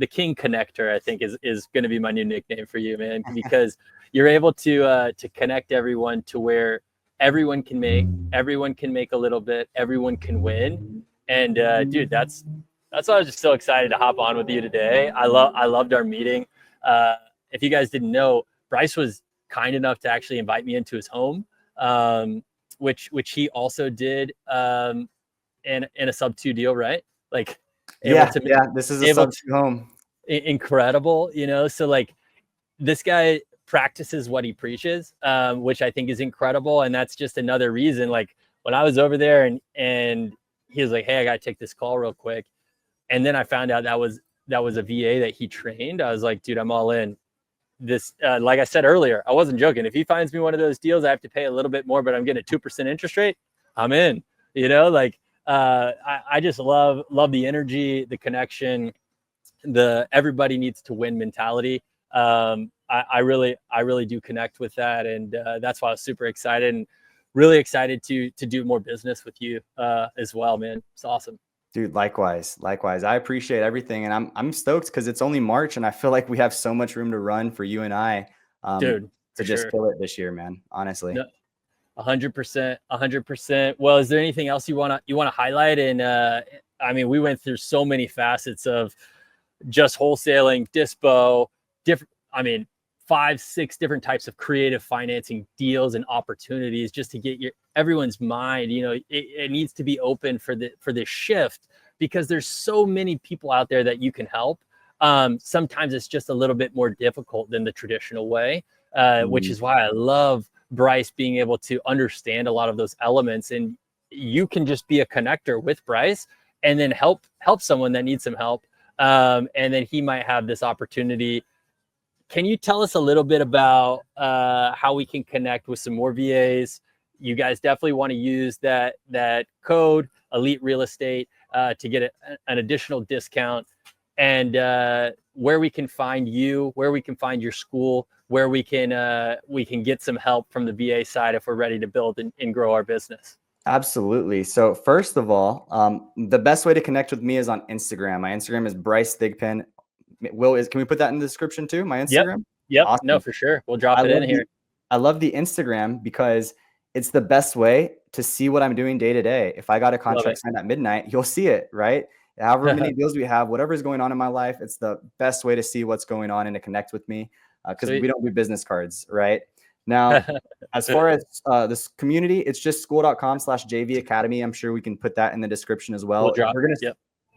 king connector, I think, is going to be my new nickname for you, man, because you're able to connect everyone to where everyone can make a little bit, everyone can win. And dude, that's why I was just so excited to hop on with you today. I loved our meeting. If you guys didn't know, Bryce was kind enough to actually invite me into his home, which he also did, in a sub 2 deal, right? Like, Yeah, this is a sub 2 home. Incredible, so like, this guy practices what he preaches, which I think is incredible. And that's just another reason, like, when I was over there and he was like, hey, I gotta take this call real quick, and then I found out that was a VA that he trained. I was like, dude, I'm all in. This, like I said earlier, I wasn't joking. If he finds me one of those deals, I have to pay a little bit more, but I'm getting a 2% interest rate, I'm in. Like, I just love the energy, the connection, the everybody needs to win mentality. I really do connect with that, and that's why I was super excited and really excited to do more business with you as well, man. It's awesome. Dude, likewise. I appreciate everything, and I'm stoked because it's only March, and I feel like we have so much room to run for you and I, Dude, to just sure. kill it this year, man. Honestly. No, 100%, 100%. Well, is there anything else you wanna highlight? And I mean, we went through so many facets of just wholesaling, dispo, different. I mean, 5, 6 different types of creative financing deals and opportunities, just to get everyone's mind. It needs to be open for this shift, because there's so many people out there that you can help. Sometimes it's just a little bit more difficult than the traditional way, which is why I love Bryce being able to understand a lot of those elements. And you can just be a connector with Bryce and then help someone that needs some help. And then he might have this opportunity. Can you tell us a little bit about how we can connect with some more VAs? You guys definitely want to use that code, Elite Real Estate, to get an additional discount, and where we can find you, where we can find your school, where we can get some help from the VA side if we're ready to build and grow our business. Absolutely. So first of all, the best way to connect with me is on Instagram. My Instagram is Bryce Thigpen. Can we put that in the description too? My Instagram? Yep. Awesome. No, for sure. We'll drop it in here. I love the Instagram because it's the best way to see what I'm doing day to day. If I got a contract signed at midnight, you'll see it, right? However many deals we have, whatever is going on in my life, it's the best way to see what's going on and to connect with me, because we don't do business cards, right? Now, as far as this community, it's just school.com/JV Academy. I'm sure we can put that in the description as well.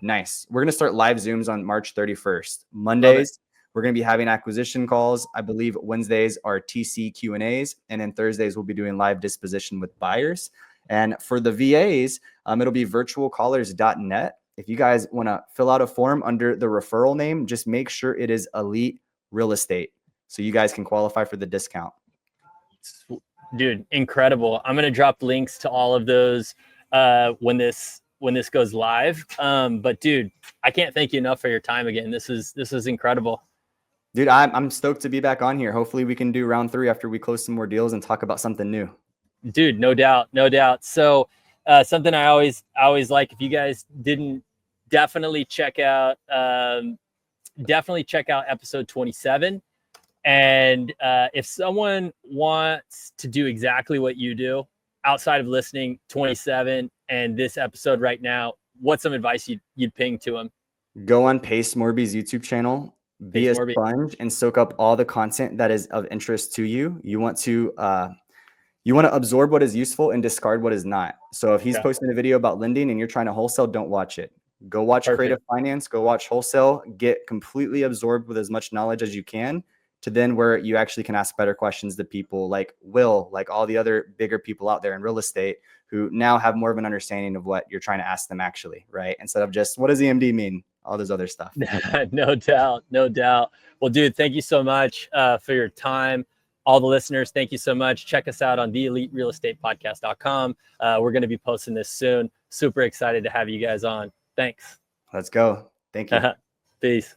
Nice. We're going to start live Zooms on March 31st. Mondays, we're going to be having acquisition calls. I believe Wednesdays are TC Q&As. And then Thursdays, we'll be doing live disposition with buyers. And for the VAs, it'll be virtualcallers.net. If you guys want to fill out a form under the referral name, just make sure it is Elite Real Estate so you guys can qualify for the discount. Dude, incredible. I'm going to drop links to all of those when this goes live. But dude, I can't thank you enough for your time again. This is incredible. Dude, I'm stoked to be back on here. Hopefully we can do round 3 after we close some more deals and talk about something new. Dude, no doubt. So something I always like, if you guys didn't, definitely check out episode 27. And if someone wants to do exactly what you do outside of listening 27 and this episode right now, what's some advice you'd ping to them? Go on Pace Morby's YouTube channel, be a sponge and soak up all the content that is of interest to you. You want to absorb what is useful and discard what is not. So if he's posting a video about lending and you're trying to wholesale, don't watch it. Go watch Creative Finance, go watch Wholesale, get completely absorbed with as much knowledge as you can, to then where you actually can ask better questions to people like Will, like all the other bigger people out there in real estate who now have more of an understanding of what you're trying to ask them actually, right? Instead of just, what does EMD mean? All those other stuff. No doubt. Well, dude, thank you so much for your time. All the listeners, thank you so much. Check us out on theeliterealestatepodcast.com. We're going to be posting this soon. Super excited to have you guys on. Thanks. Let's go. Thank you. Peace.